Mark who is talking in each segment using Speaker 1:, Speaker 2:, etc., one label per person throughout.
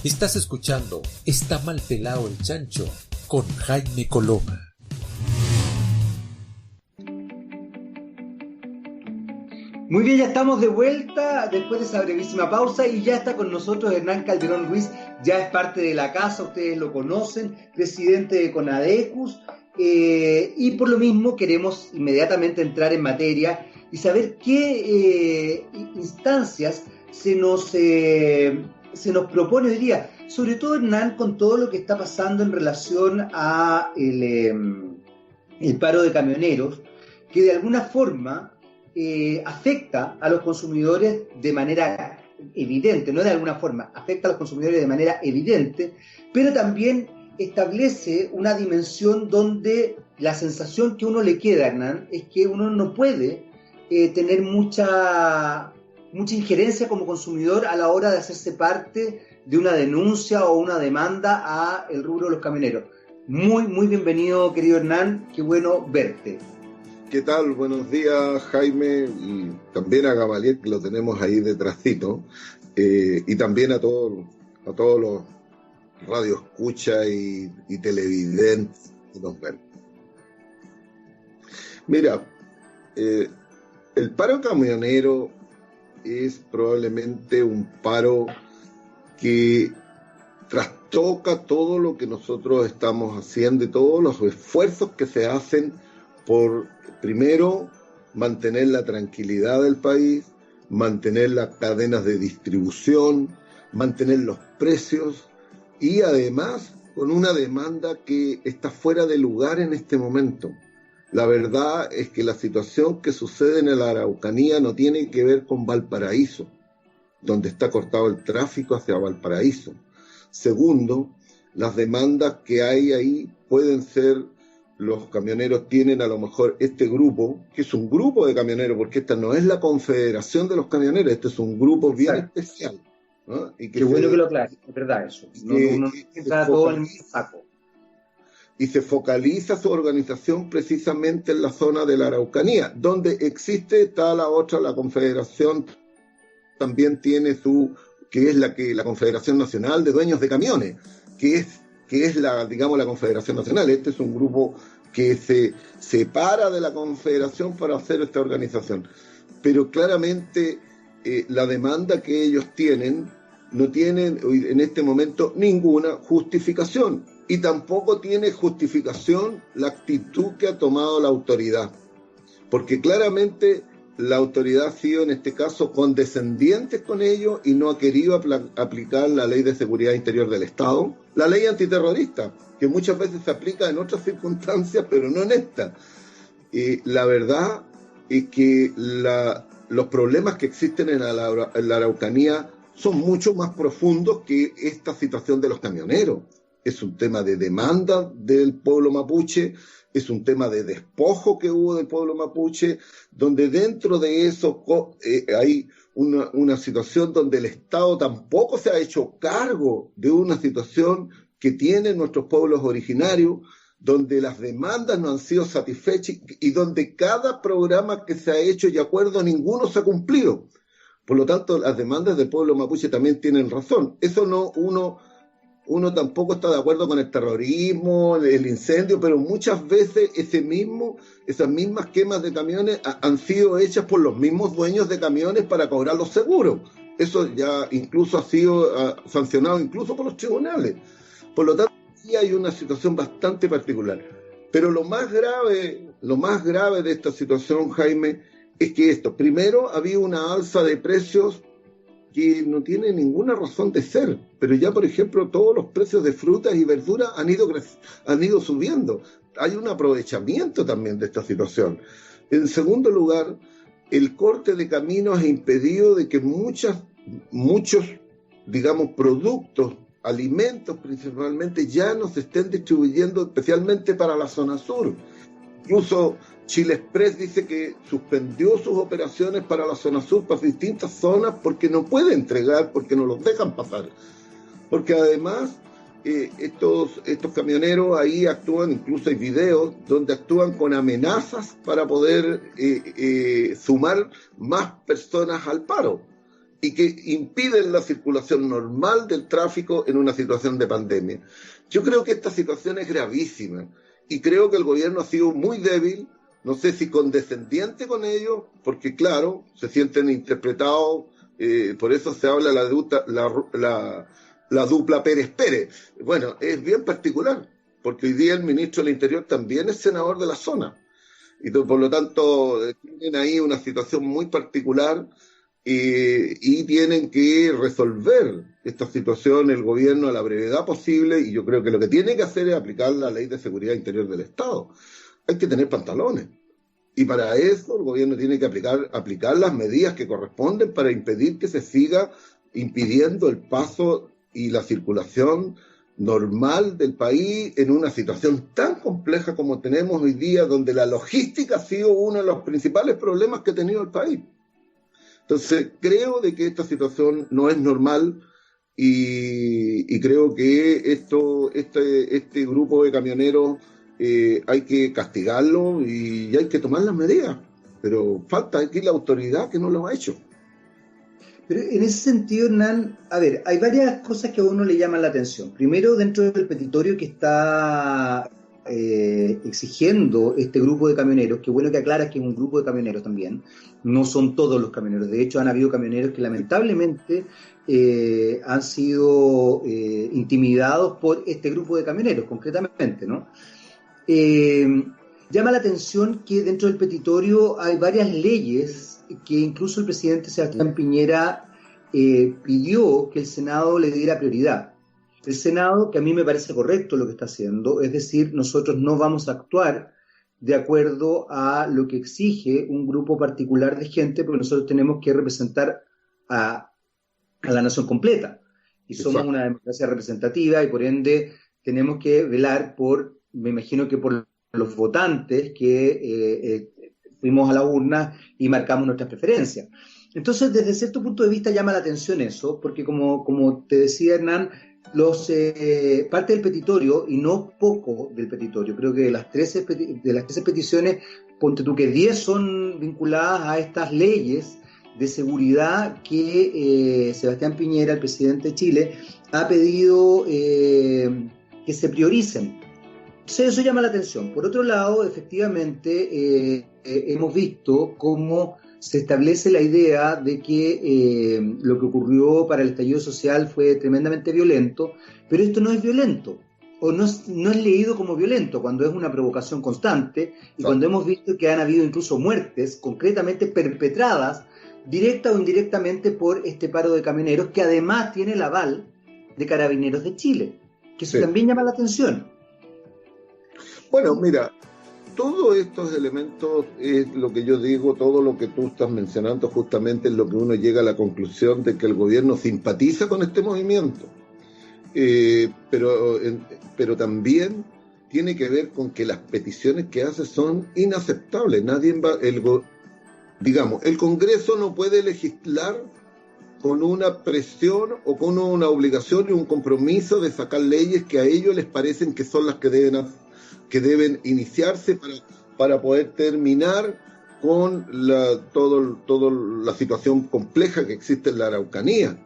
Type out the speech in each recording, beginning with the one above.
Speaker 1: Estás escuchando Está mal pelado el chancho con Jaime Coloma.
Speaker 2: Muy bien, ya estamos de vuelta después de esa brevísima pausa y ya está con nosotros Hernán Calderón Ruiz, ya es parte de la casa, ustedes lo conocen, presidente de CONADECUS, y por lo mismo queremos inmediatamente entrar en materia y saber qué instancias se nos propone hoy día, sobre todo Hernán, con todo lo que está pasando en relación a el paro de camioneros, que de alguna forma afecta a los consumidores de manera evidente, no de alguna forma, afecta a los consumidores de manera evidente, pero también establece una dimensión donde la sensación que uno le queda, Hernán, es que uno no puede tener mucha injerencia como consumidor a la hora de hacerse parte de una denuncia o una demanda a el rubro de los camioneros. Muy bienvenido, querido Hernán, qué bueno verte.
Speaker 3: ¿Qué tal? Buenos días, Jaime, y también a Gamaliel, que lo tenemos ahí detrásito, y también a todos los radioescuchas y televidentes que nos ven. Mira, el paro camionero es probablemente un paro que trastoca todo lo que nosotros estamos haciendo y todos los esfuerzos que se hacen por, primero, mantener la tranquilidad del país, mantener las cadenas de distribución, mantener los precios y además con una demanda que está fuera de lugar en este momento. La verdad es que la situación que sucede en la Araucanía no tiene que ver con Valparaíso, donde está cortado el tráfico hacia Valparaíso. Segundo, las demandas que hay ahí pueden ser, los camioneros tienen a lo mejor este grupo, que es un grupo de camioneros, porque esta no es la confederación de los camioneros, este es un grupo bien especial, ¿no? Y que
Speaker 2: qué bueno que lo aclares, es verdad eso. No entra todo en el mismo saco.
Speaker 3: Y se focaliza su organización precisamente en la zona de la Araucanía, donde está la otra, la confederación también tiene que es la Confederación Nacional de Dueños de Camiones, que es la Confederación Nacional. Este es un grupo que se separa de la Confederación para hacer esta organización. Pero claramente la demanda que ellos tienen no tienen en este momento ninguna justificación. Y tampoco tiene justificación la actitud que ha tomado la autoridad. Porque claramente la autoridad ha sido en este caso condescendiente con ellos y no ha querido aplicar la ley de seguridad interior del Estado, la ley antiterrorista, que muchas veces se aplica en otras circunstancias, pero no en esta. La verdad es que los problemas que existen en la Araucanía son mucho más profundos que esta situación de los camioneros. Es un tema de demanda del pueblo mapuche, es un tema de despojo que hubo del pueblo mapuche, donde dentro de eso hay una situación donde el Estado tampoco se ha hecho cargo de una situación que tienen nuestros pueblos originarios, donde las demandas no han sido satisfechas y donde cada programa que se ha hecho y acuerdo ninguno se ha cumplido. Por lo tanto, las demandas del pueblo mapuche también tienen razón. Eso no uno tampoco está de acuerdo con el terrorismo, el incendio, pero muchas veces esas mismas quemas de camiones han sido hechas por los mismos dueños de camiones para cobrar los seguros. Eso ya incluso ha sido sancionado incluso por los tribunales. Por lo tanto, sí hay una situación bastante particular. Pero lo más grave de esta situación, Jaime, es que primero había una alza de precios que no tiene ninguna razón de ser, pero ya por ejemplo todos los precios de frutas y verduras han ido subiendo. Hay un aprovechamiento también de esta situación. En segundo lugar, el corte de caminos ha impedido de que muchos productos, alimentos principalmente, ya no se estén distribuyendo, especialmente para la zona sur. Incluso Chile Express dice que suspendió sus operaciones para la zona sur, para distintas zonas, porque no puede entregar, porque no los dejan pasar. Porque además estos camioneros ahí actúan, incluso hay videos donde actúan con amenazas para poder sumar más personas al paro. y que impiden la circulación normal del tráfico en una situación de pandemia. Yo creo que esta situación es gravísima y creo que el gobierno ha sido muy débil, no sé si condescendiente con ellos, porque claro, se sienten interpretados, por eso se habla la dupla Pérez-Pérez. Bueno, es bien particular, porque hoy día el ministro del Interior también es senador de la zona. Y por lo tanto, tienen ahí una situación muy particular y tienen que resolver esta situación el gobierno a la brevedad posible. Y yo creo que lo que tiene que hacer es aplicar la Ley de Seguridad Interior del Estado. Hay que tener pantalones. Y para eso el gobierno tiene que aplicar las medidas que corresponden para impedir que se siga impidiendo el paso y la circulación normal del país en una situación tan compleja como tenemos hoy día, donde la logística ha sido uno de los principales problemas que ha tenido el país. Entonces, creo de que esta situación no es normal y creo que este grupo de camioneros hay que castigarlo y hay que tomar las medidas. Pero falta aquí la autoridad que no lo ha hecho.
Speaker 2: Pero en ese sentido, Hernán, a ver, hay varias cosas que a uno le llaman la atención. Primero, dentro del petitorio que está exigiendo este grupo de camioneros, que bueno que aclaras que es un grupo de camioneros también, no son todos los camioneros. De hecho, han habido camioneros que lamentablemente han sido intimidados por este grupo de camioneros, concretamente, ¿no? Llama la atención que dentro del petitorio hay varias leyes que incluso el presidente Sebastián Piñera pidió que el Senado le diera prioridad. El Senado, que a mí me parece correcto lo que está haciendo, es decir, nosotros no vamos a actuar de acuerdo a lo que exige un grupo particular de gente, porque nosotros tenemos que representar a la nación completa. Y somos una democracia representativa y por ende tenemos que velar por, me imagino que por los votantes que fuimos a la urna y marcamos nuestras preferencias. Entonces, desde cierto punto de vista llama la atención eso, porque como te decía Hernán, parte del petitorio, y no poco del petitorio, creo que de las 13 peticiones, ponte tú que 10 son vinculadas a estas leyes de seguridad que Sebastián Piñera, el presidente de Chile, ha pedido que se prioricen. Entonces eso llama la atención. Por otro lado, efectivamente, hemos visto cómo se establece la idea de que lo que ocurrió para el estallido social fue tremendamente violento, pero esto no es violento, o no es leído como violento, cuando es una provocación constante, y cuando hemos visto que han habido incluso muertes concretamente perpetradas, directa o indirectamente, por este paro de camioneros, que además tiene el aval de Carabineros de Chile, que eso también llama la atención.
Speaker 3: Bueno, mira, todos estos elementos es lo que yo digo, todo lo que tú estás mencionando justamente es lo que uno llega a la conclusión de que el gobierno simpatiza con este movimiento. Pero también tiene que ver con que las peticiones que hace son inaceptables. El Congreso no puede legislar con una presión o con una obligación y un compromiso de sacar leyes que a ellos les parecen que son las que deben iniciarse para poder terminar con toda la situación compleja que existe en la Araucanía.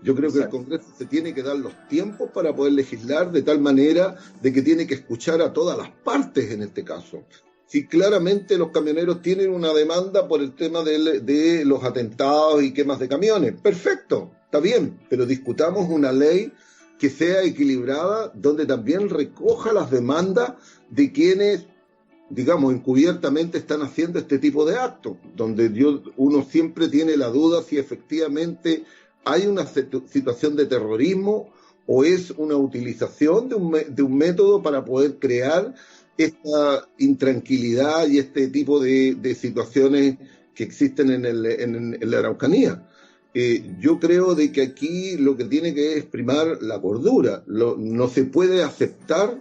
Speaker 3: Yo creo que el Congreso se tiene que dar los tiempos para poder legislar de tal manera de que tiene que escuchar a todas las partes en este caso. Si claramente los camioneros tienen una demanda por el tema de los atentados y quemas de camiones, perfecto, está bien, pero discutamos una ley que sea equilibrada, donde también recoja las demandas de quienes, digamos, encubiertamente están haciendo este tipo de actos, donde uno siempre tiene la duda si efectivamente hay una situación de terrorismo o es una utilización de un método para poder crear esta intranquilidad y este tipo de situaciones que existen en la Araucanía. Yo creo de que aquí lo que tiene que es primar la cordura. No se puede aceptar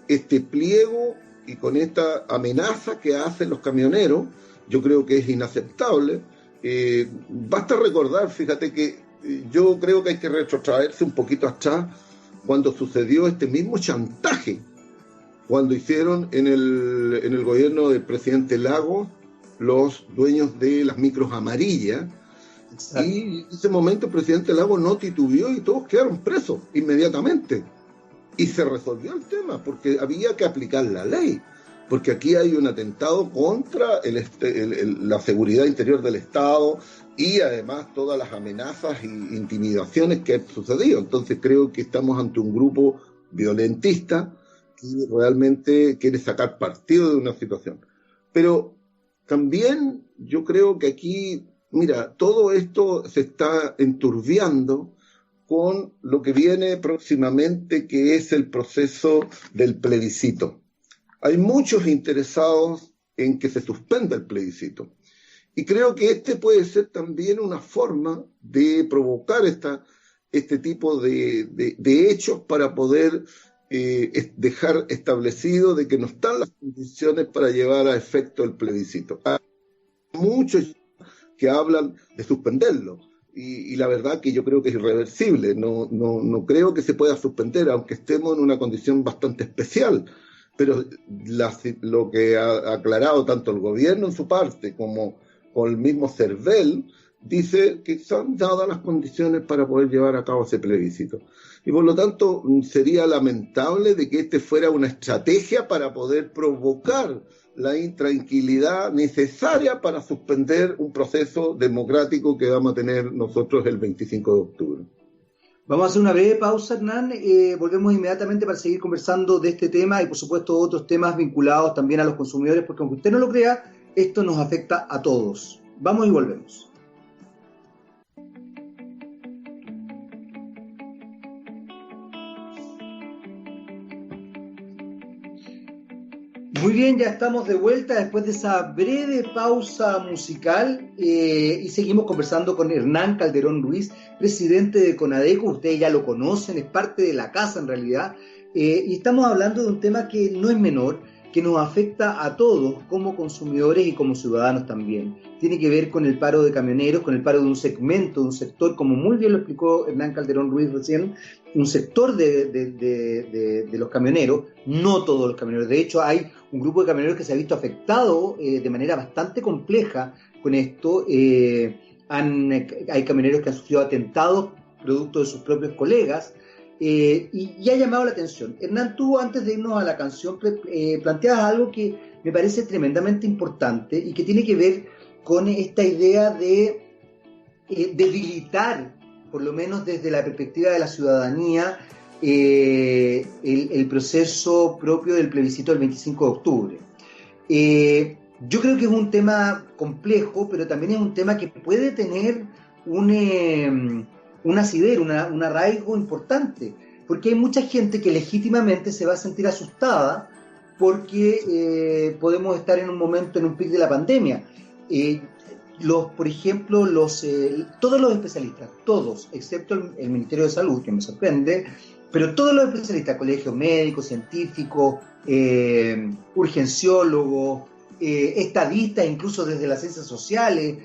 Speaker 3: este pliego y con esta amenaza que hacen los camioneros. Yo creo que es inaceptable. Basta recordar, fíjate que yo creo que hay que retrotraerse un poquito atrás cuando sucedió este mismo chantaje, cuando hicieron en el gobierno del presidente Lagos los dueños de las micros amarillas, Y en ese momento el presidente Lagos no titubeó y todos quedaron presos inmediatamente. Y se resolvió el tema, porque había que aplicar la ley. Porque aquí hay un atentado contra la seguridad interior del Estado y además todas las amenazas e intimidaciones que han sucedido. Entonces creo que estamos ante un grupo violentista que realmente quiere sacar partido de una situación. Pero también yo creo que aquí, mira, todo esto se está enturbiando con lo que viene próximamente, que es el proceso del plebiscito. Hay muchos interesados en que se suspenda el plebiscito. Y creo que este puede ser también una forma de provocar este tipo de hechos para poder dejar establecido de que no están las condiciones para llevar a efecto el plebiscito. Hay muchos que hablan de suspenderlo. Y la verdad que yo creo que es irreversible. No creo que se pueda suspender, aunque estemos en una condición bastante especial. Pero lo que ha aclarado tanto el gobierno en su parte como con el mismo CERVEL, dice que son dadas las condiciones para poder llevar a cabo ese plebiscito. Y por lo tanto sería lamentable de que este fuera una estrategia para poder provocar la intranquilidad necesaria para suspender un proceso democrático que vamos a tener nosotros el 25 de octubre.
Speaker 2: Vamos a hacer una breve pausa, Hernán. Volvemos inmediatamente para seguir conversando de este tema y, por supuesto, otros temas vinculados también a los consumidores, porque aunque usted no lo crea, esto nos afecta a todos. Vamos y volvemos. Muy bien, ya estamos de vuelta después de esa breve pausa musical y seguimos conversando con Hernán Calderón Ruiz, presidente de CONADECO. Ustedes ya lo conocen, es parte de la casa en realidad, y estamos hablando de un tema que no es menor, que nos afecta a todos como consumidores y como ciudadanos también. Tiene que ver con el paro de camioneros, con el paro de un segmento, de un sector, como muy bien lo explicó Hernán Calderón Ruiz recién, un sector de los camioneros, no todos los camioneros. De hecho, hay un grupo de camioneros que se ha visto afectado de manera bastante compleja con esto. Hay camioneros que han sufrido atentados producto de sus propios colegas, y ha llamado la atención. Hernán, tú antes de irnos a la canción planteabas algo que me parece tremendamente importante y que tiene que ver con esta idea de debilitar, por lo menos desde la perspectiva de la ciudadanía, el proceso propio del plebiscito del 25 de octubre. Yo creo que es un tema complejo, pero también es un tema que puede tener un asidero, un arraigo importante, porque hay mucha gente que legítimamente se va a sentir asustada porque podemos estar en un momento, en un pic de la pandemia. Por ejemplo, todos los especialistas, todos, excepto el Ministerio de Salud, que me sorprende, pero todos los especialistas, colegios médicos, científicos, urgenciólogos, estadistas, incluso desde las ciencias sociales,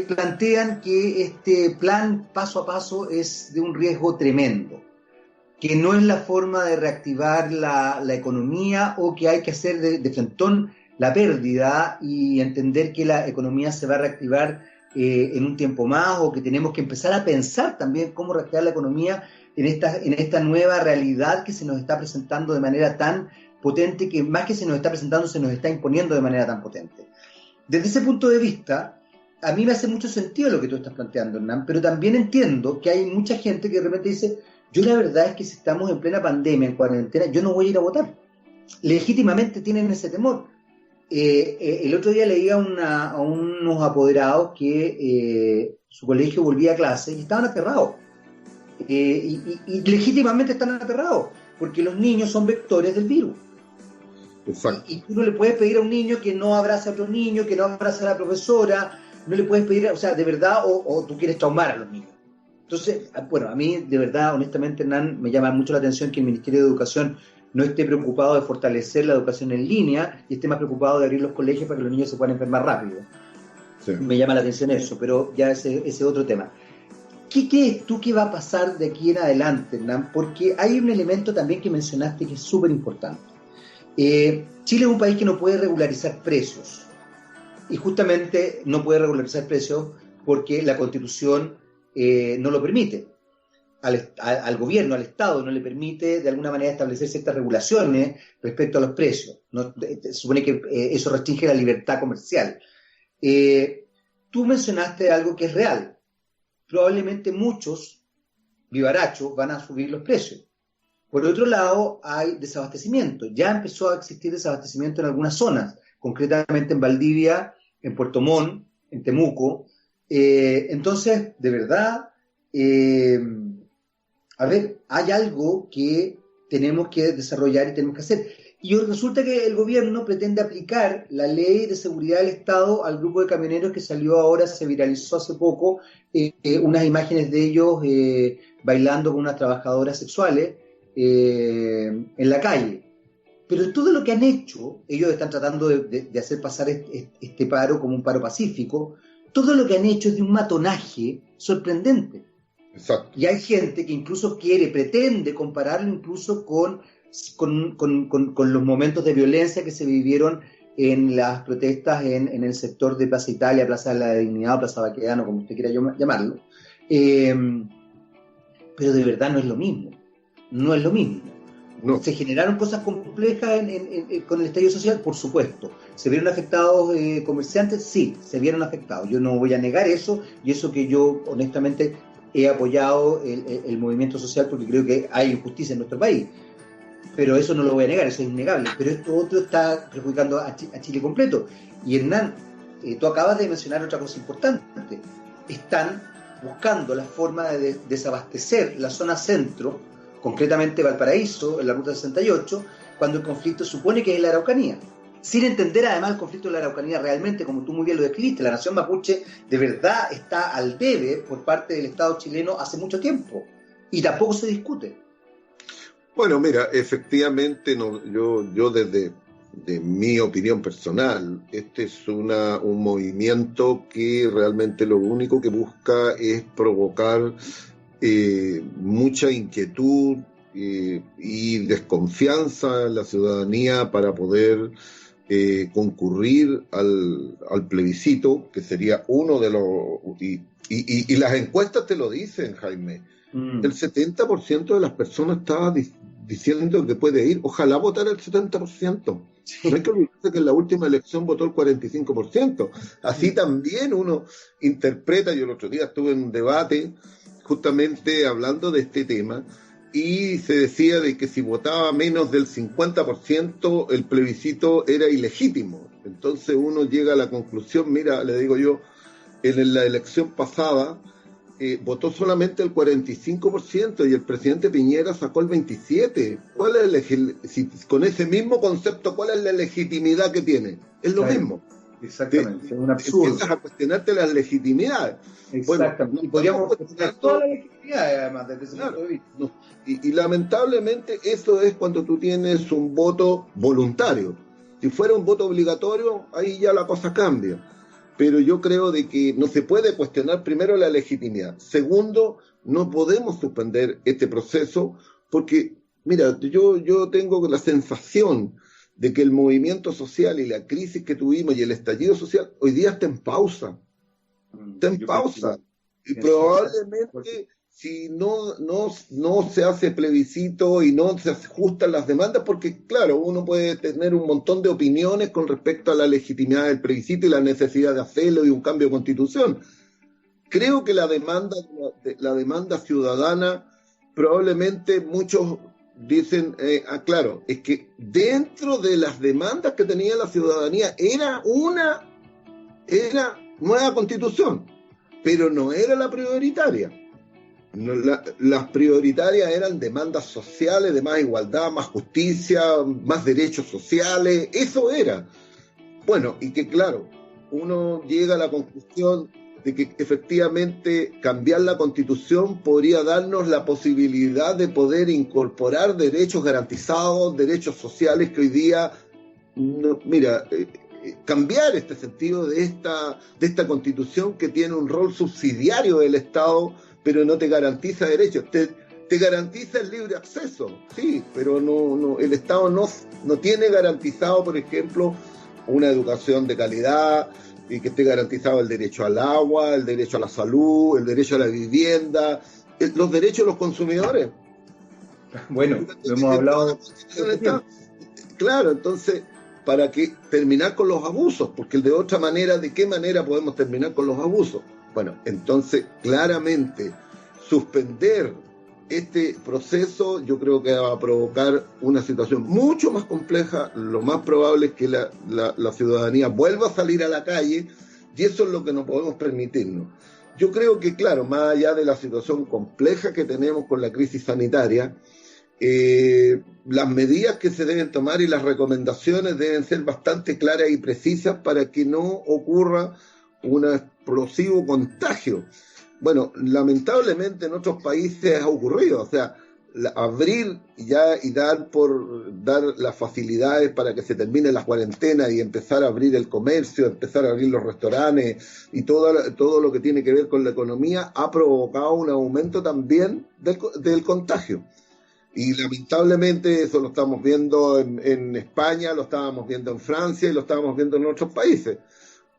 Speaker 2: plantean que este plan paso a paso es de un riesgo tremendo, que no es la forma de reactivar la economía, o que hay que hacer de frentón la pérdida y entender que la economía se va a reactivar en un tiempo más, o que tenemos que empezar a pensar también cómo reactivar la economía en esta nueva realidad que se nos está presentando de manera tan potente, que más que se nos está presentando, se nos está imponiendo de manera tan potente. Desde ese punto de vista, a mí me hace mucho sentido lo que tú estás planteando, Hernán, pero también entiendo que hay mucha gente que de repente dice: yo la verdad es que si estamos en plena pandemia, en cuarentena, yo no voy a ir a votar. Legítimamente tienen ese temor. El otro día leía a unos apoderados que su colegio volvía a clase y estaban aterrados. Y legítimamente están aterrados, porque los niños son vectores del virus.
Speaker 3: Exacto.
Speaker 2: Y tú no le puedes pedir a un niño que no abrace a otro niño, que no abrace a la profesora, no le puedes pedir, o sea, de verdad, o tú quieres traumar a los niños. Entonces, bueno, a mí, de verdad, honestamente, Hernán, me llama mucho la atención que el Ministerio de Educación no esté preocupado de fortalecer la educación en línea y esté más preocupado de abrir los colegios para que los niños se puedan enfermar rápido. Sí. Me llama la atención eso, pero ya ese otro tema. ¿Qué crees tú que va a pasar de aquí en adelante, Hernán? Porque hay un elemento también que mencionaste que es súper importante. Chile es un país que no puede regularizar precios, y justamente no puede regularizar precios porque la Constitución no lo permite. Al gobierno, al Estado, no le permite de alguna manera establecer ciertas regulaciones respecto a los precios. ¿No? Se supone que eso restringe la libertad comercial. Tú mencionaste algo que es real. Probablemente muchos vivarachos van a subir los precios. Por otro lado, hay desabastecimiento. Ya empezó a existir desabastecimiento en algunas zonas, concretamente en Valdivia, en Puerto Montt, en Temuco. Entonces, de verdad, a ver, hay algo que tenemos que desarrollar y tenemos que hacer. Y resulta que el gobierno pretende aplicar la ley de seguridad del Estado al grupo de camioneros que salió ahora, se viralizó hace poco, unas imágenes de ellos bailando con unas trabajadoras sexuales en la calle. Pero todo lo que han hecho, ellos están tratando de hacer pasar este paro como un paro pacífico, todo lo que han hecho es de un matonaje sorprendente.
Speaker 3: Exacto.
Speaker 2: Y hay gente que incluso pretende compararlo incluso con los momentos de violencia que se vivieron en las protestas en el sector de Plaza Italia, Plaza de la Dignidad o Plaza Baquedano, como usted quiera llamarlo. Pero de verdad no es lo mismo. No es lo mismo.
Speaker 3: No.
Speaker 2: ¿Se generaron cosas complejas con el estallido social? Por supuesto. ¿Se vieron afectados comerciantes? Sí, se vieron afectados. Yo no voy a negar eso, y eso que yo honestamente he apoyado el movimiento social porque creo que hay injusticia en nuestro país. Pero eso no lo voy a negar, eso es innegable. Pero esto otro está perjudicando a Chile completo. Y Hernán, tú acabas de mencionar otra cosa importante. Están buscando la forma de desabastecer la zona centro, concretamente Valparaíso, en la Ruta 68, cuando el conflicto supone que es la Araucanía. Sin entender además el conflicto de la Araucanía realmente, como tú muy bien lo describiste, la nación mapuche de verdad está al debe por parte del Estado chileno hace mucho tiempo. Y tampoco se discute.
Speaker 3: Bueno, mira, efectivamente, yo desde mi opinión personal, este es un movimiento que realmente lo único que busca es provocar mucha inquietud y desconfianza en la ciudadanía para poder concurrir al plebiscito, que sería uno de los... Y las encuestas te lo dicen, Jaime. El 70% de las personas estaba diciendo que puede ir. Ojalá votara el 70%. Sí. No hay que olvidarse que en la última elección votó el 45%. Así también uno interpreta. Yo el otro día estuve en un debate justamente hablando de este tema y se decía de que si votaba menos del 50% el plebiscito era ilegítimo. Entonces uno llega a la conclusión, mira, le digo yo, en la elección pasada votó solamente el 45% y el presidente Piñera sacó el 27%. ¿Cuál es con ese mismo concepto, cuál es la legitimidad que tiene? Es lo mismo.
Speaker 2: Exactamente, es un absurdo.
Speaker 3: Empiezas a cuestionarte las legitimidades.
Speaker 2: Exactamente. Bueno, y podríamos cuestionar toda la legitimidad, además, desde ese punto de vista.
Speaker 3: No. Y lamentablemente eso es cuando tú tienes un voto voluntario. Si fuera un voto obligatorio, ahí ya la cosa cambia. Pero yo creo de que no se puede cuestionar primero la legitimidad. Segundo, no podemos suspender este proceso porque, mira, yo tengo la sensación de que el movimiento social y la crisis que tuvimos y el estallido social hoy día está en pausa. Está en pausa. Y probablemente si no se hace plebiscito y no se ajustan las demandas, porque claro, uno puede tener un montón de opiniones con respecto a la legitimidad del plebiscito y la necesidad de hacerlo y un cambio de constitución. Creo que la demanda ciudadana, probablemente muchos dicen, claro, es que dentro de las demandas que tenía la ciudadanía era nueva constitución, pero no era la prioritaria. No, las prioritarias eran demandas sociales, de más igualdad, más justicia, más derechos sociales, eso era. Bueno, y que claro, uno llega a la conclusión de que efectivamente cambiar la Constitución podría darnos la posibilidad de poder incorporar derechos garantizados, derechos sociales que hoy día, cambiar este sentido de esta Constitución que tiene un rol subsidiario del Estado, pero no te garantiza derechos. Te garantiza el libre acceso, sí, pero no, el Estado no tiene garantizado, por ejemplo, una educación de calidad, y que esté garantizado el derecho al agua, el derecho a la salud, el derecho a la vivienda, los derechos de los consumidores.
Speaker 2: Bueno, lo hemos hablado.
Speaker 3: Claro, entonces, para que terminar con los abusos, porque de otra manera, ¿de qué manera podemos terminar con los abusos? Bueno, entonces, claramente, suspender este proceso yo creo que va a provocar una situación mucho más compleja. Lo más probable es que la ciudadanía vuelva a salir a la calle, y eso es lo que no podemos permitirnos. Yo creo que, claro, más allá de la situación compleja que tenemos con la crisis sanitaria, las medidas que se deben tomar y las recomendaciones deben ser bastante claras y precisas para que no ocurra un explosivo contagio. Bueno, lamentablemente en otros países ha ocurrido, o sea, abrir ya y dar las facilidades para que se termine la cuarentena y empezar a abrir el comercio, empezar a abrir los restaurantes y todo lo que tiene que ver con la economía ha provocado un aumento también del contagio. Y lamentablemente eso lo estamos viendo en España, lo estábamos viendo en Francia y lo estábamos viendo en otros países.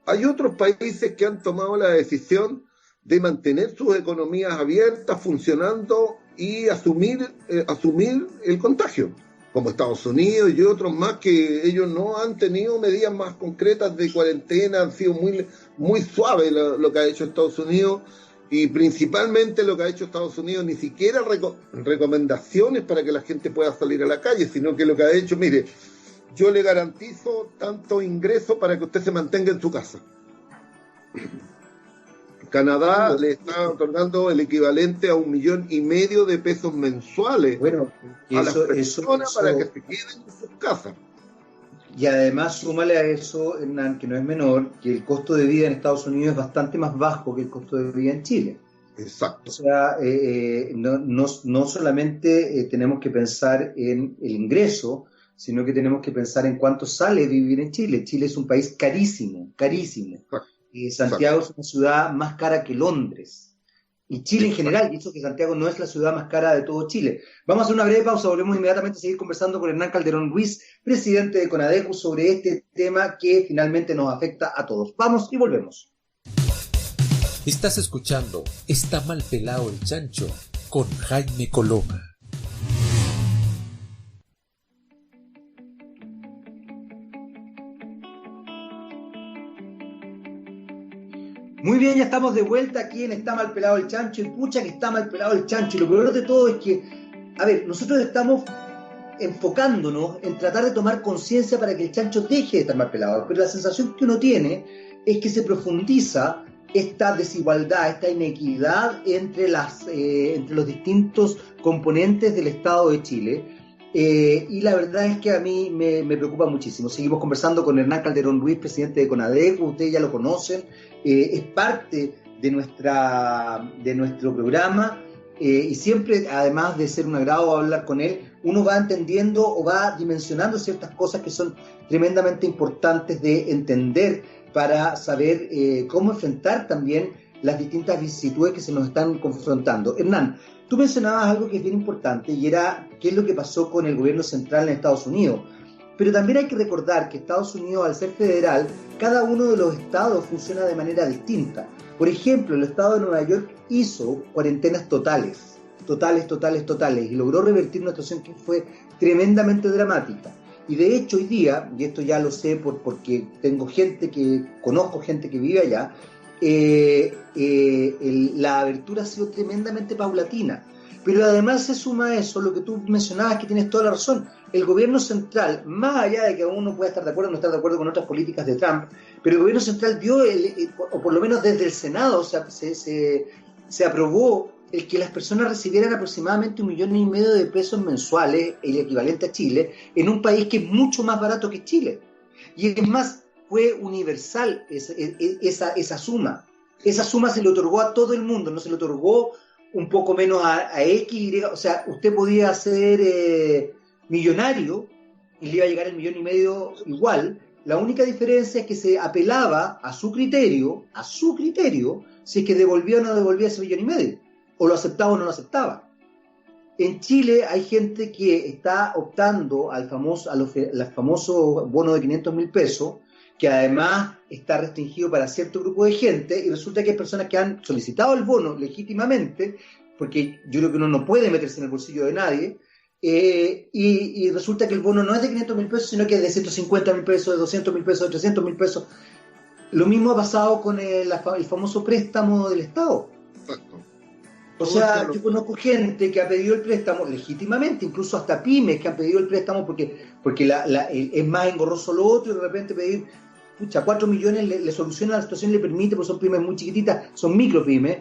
Speaker 3: Hay otros países que han tomado la decisión de mantener sus economías abiertas, funcionando y asumir el contagio, como Estados Unidos y otros más, que ellos no han tenido medidas más concretas de cuarentena, han sido muy, muy suaves lo que ha hecho Estados Unidos, y principalmente lo que ha hecho Estados Unidos, ni siquiera recomendaciones para que la gente pueda salir a la calle, sino que lo que ha hecho, mire, yo le garantizo tanto ingreso para que usted se mantenga en su casa. Canadá le está otorgando el equivalente a 1,5 millones de pesos mensuales a las personas para que se queden en sus casas.
Speaker 2: Y además, súmale a eso, Hernán, que no es menor, que el costo de vida en Estados Unidos es bastante más bajo que el costo de vida en Chile.
Speaker 3: Exacto.
Speaker 2: O sea, no solamente tenemos que pensar en el ingreso, sino que tenemos que pensar en cuánto sale vivir en Chile. Chile es un país carísimo, carísimo. Santiago es una ciudad más cara que Londres. Y Chile en general, y eso que Santiago no es la ciudad más cara de todo Chile. Vamos a hacer una breve pausa, volvemos inmediatamente a seguir conversando con Hernán Calderón Ruiz, presidente de CONADECUS, sobre este tema que finalmente nos afecta a todos. Vamos y volvemos.
Speaker 1: Estás escuchando Está mal pelado el chancho con Jaime Coloma.
Speaker 2: Muy bien, ya estamos de vuelta aquí en Está mal pelado el chancho, y pucha que está mal pelado el chancho. Y lo peor de todo es que, a ver, nosotros estamos enfocándonos en tratar de tomar conciencia para que el chancho deje de estar mal pelado, pero la sensación que uno tiene es que se profundiza esta desigualdad, esta inequidad entre los distintos componentes del Estado de Chile. Y la verdad es que a mí me preocupa muchísimo. Seguimos conversando con Hernán Calderón Ruiz, presidente de CONADECUS. Ustedes ya lo conocen, es parte de nuestro programa, y siempre, además de ser un agrado hablar con él, uno va entendiendo o va dimensionando ciertas cosas que son tremendamente importantes de entender para saber cómo enfrentar también las distintas vicisitudes que se nos están confrontando. Hernán, tú mencionabas algo que es bien importante, y era qué es lo que pasó con el gobierno central en Estados Unidos. Pero también hay que recordar que Estados Unidos, al ser federal, cada uno de los estados funciona de manera distinta. Por ejemplo, el estado de Nueva York hizo cuarentenas totales, y logró revertir una situación que fue tremendamente dramática. Y de hecho hoy día, y esto ya lo sé porque conozco gente que vive allá, la abertura ha sido tremendamente paulatina. Pero además se suma a eso lo que tú mencionabas, que tienes toda la razón. El gobierno central, más allá de que uno pueda estar de acuerdo o no estar de acuerdo con otras políticas de Trump, pero el gobierno central dio, o por lo menos desde el Senado, se aprobó el que las personas recibieran aproximadamente 1,5 millones de pesos mensuales, el equivalente a Chile, en un país que es mucho más barato que Chile. Y es más, fue universal esa suma. Esa suma se le otorgó a todo el mundo, no se le otorgó un poco menos a X, Y. O sea, usted podía ser millonario y le iba a llegar el 1,5 millones igual. La única diferencia es que se apelaba a su criterio, si es que devolvía o no devolvía ese 1,5 millones, o lo aceptaba o no lo aceptaba. En Chile hay gente que está optando al famoso bono de 500.000 pesos, que además está restringido para cierto grupo de gente, y resulta que hay personas que han solicitado el bono legítimamente, porque yo creo que uno no puede meterse en el bolsillo de nadie, y resulta que el bono no es de 500.000 pesos, sino que es de 150.000 pesos, de 200.000 pesos, de 300.000 pesos. Lo mismo ha pasado con el famoso préstamo del Estado.
Speaker 3: Exacto.
Speaker 2: O sea, yo conozco gente que ha pedido el préstamo legítimamente, incluso hasta pymes que han pedido el préstamo porque es más engorroso lo otro, y de repente pedir, 4 millones le soluciona la situación y le permite, porque son pymes muy chiquititas, son micropymes,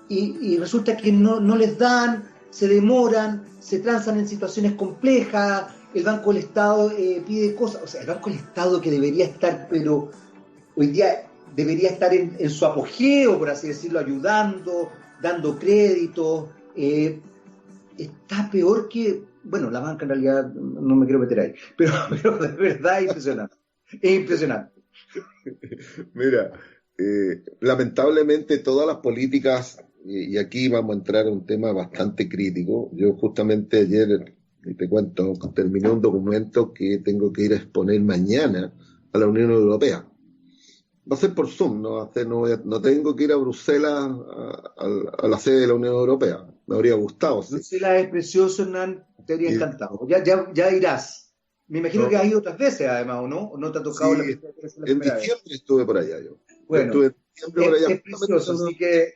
Speaker 2: y resulta que no les dan, se demoran, se transan en situaciones complejas, el Banco del Estado pide cosas, o sea, el Banco del Estado, que debería estar, pero hoy día debería estar en su apogeo, por así decirlo, ayudando, dando créditos, está peor que, bueno, la banca en realidad no me quiero meter ahí, pero de verdad es impresionante.
Speaker 3: Mira, lamentablemente todas las políticas, y aquí vamos a entrar a un tema bastante crítico. Yo justamente ayer, te cuento, terminé un documento que tengo que ir a exponer mañana a la Unión Europea. Va a ser por Zoom, no tengo que ir a Bruselas a la sede de la Unión Europea. Me habría gustado. Sí.
Speaker 2: Bruselas es precioso, Hernán, te habría encantado. Ya irás. Me imagino que has ido otras veces, además, ¿o no? ¿O no te ha tocado
Speaker 3: sí, en diciembre estuve por allá yo.
Speaker 2: Bueno,
Speaker 3: estuve en diciembre por allá.
Speaker 2: Es precioso, así que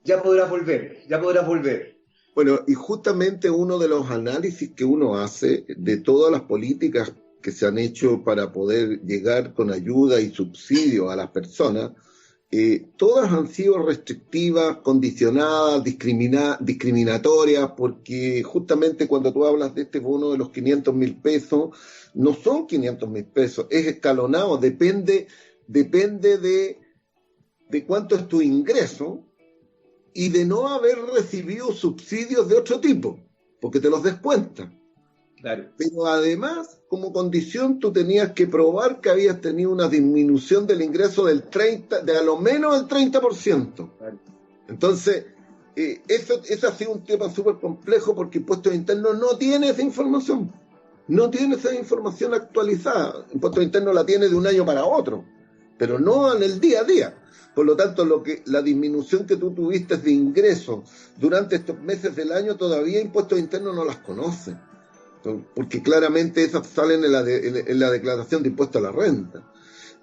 Speaker 2: ya podrás volver.
Speaker 3: Bueno, y justamente uno de los análisis que uno hace de todas las políticas que se han hecho para poder llegar con ayuda y subsidio a las personas, todas han sido restrictivas, condicionadas, discriminatorias, porque justamente cuando tú hablas de este bono de los 500.000 pesos, no son 500.000 pesos, es escalonado, depende de cuánto es tu ingreso y de no haber recibido subsidios de otro tipo, porque te los descuentan.
Speaker 2: Claro.
Speaker 3: Pero además, como condición, tú tenías que probar que habías tenido una disminución del ingreso de a lo menos el 30%. Claro. Entonces, eso ha sido un tema súper complejo, porque Impuestos Internos no tiene esa información. No tiene esa información actualizada. Impuestos Internos la tiene de un año para otro, pero no en el día a día. Por lo tanto, la disminución que tú tuviste de ingresos durante estos meses del año, todavía Impuestos Internos no las conoce, porque claramente esas salen en la declaración de impuesto a la renta.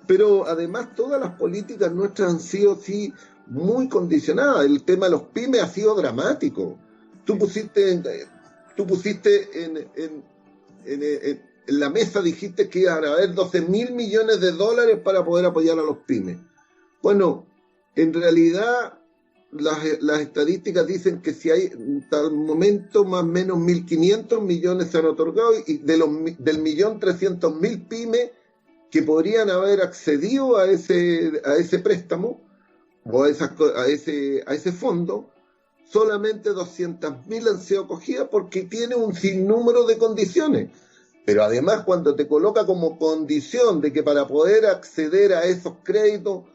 Speaker 3: Pero además todas las políticas nuestras han sido sí muy condicionadas. El tema de los pymes ha sido dramático. Tú pusiste en la mesa, dijiste que iban a haber 12.000 millones de dólares para poder apoyar a los pymes. Bueno, en realidad las estadísticas dicen que si hay hasta el momento más o menos 1.500 millones se han otorgado, y del 1.300.000 pymes que podrían haber accedido a ese préstamo o a ese fondo, solamente 200.000 han sido acogidas, porque tiene un sinnúmero de condiciones. Pero además, cuando te coloca como condición de que para poder acceder a esos créditos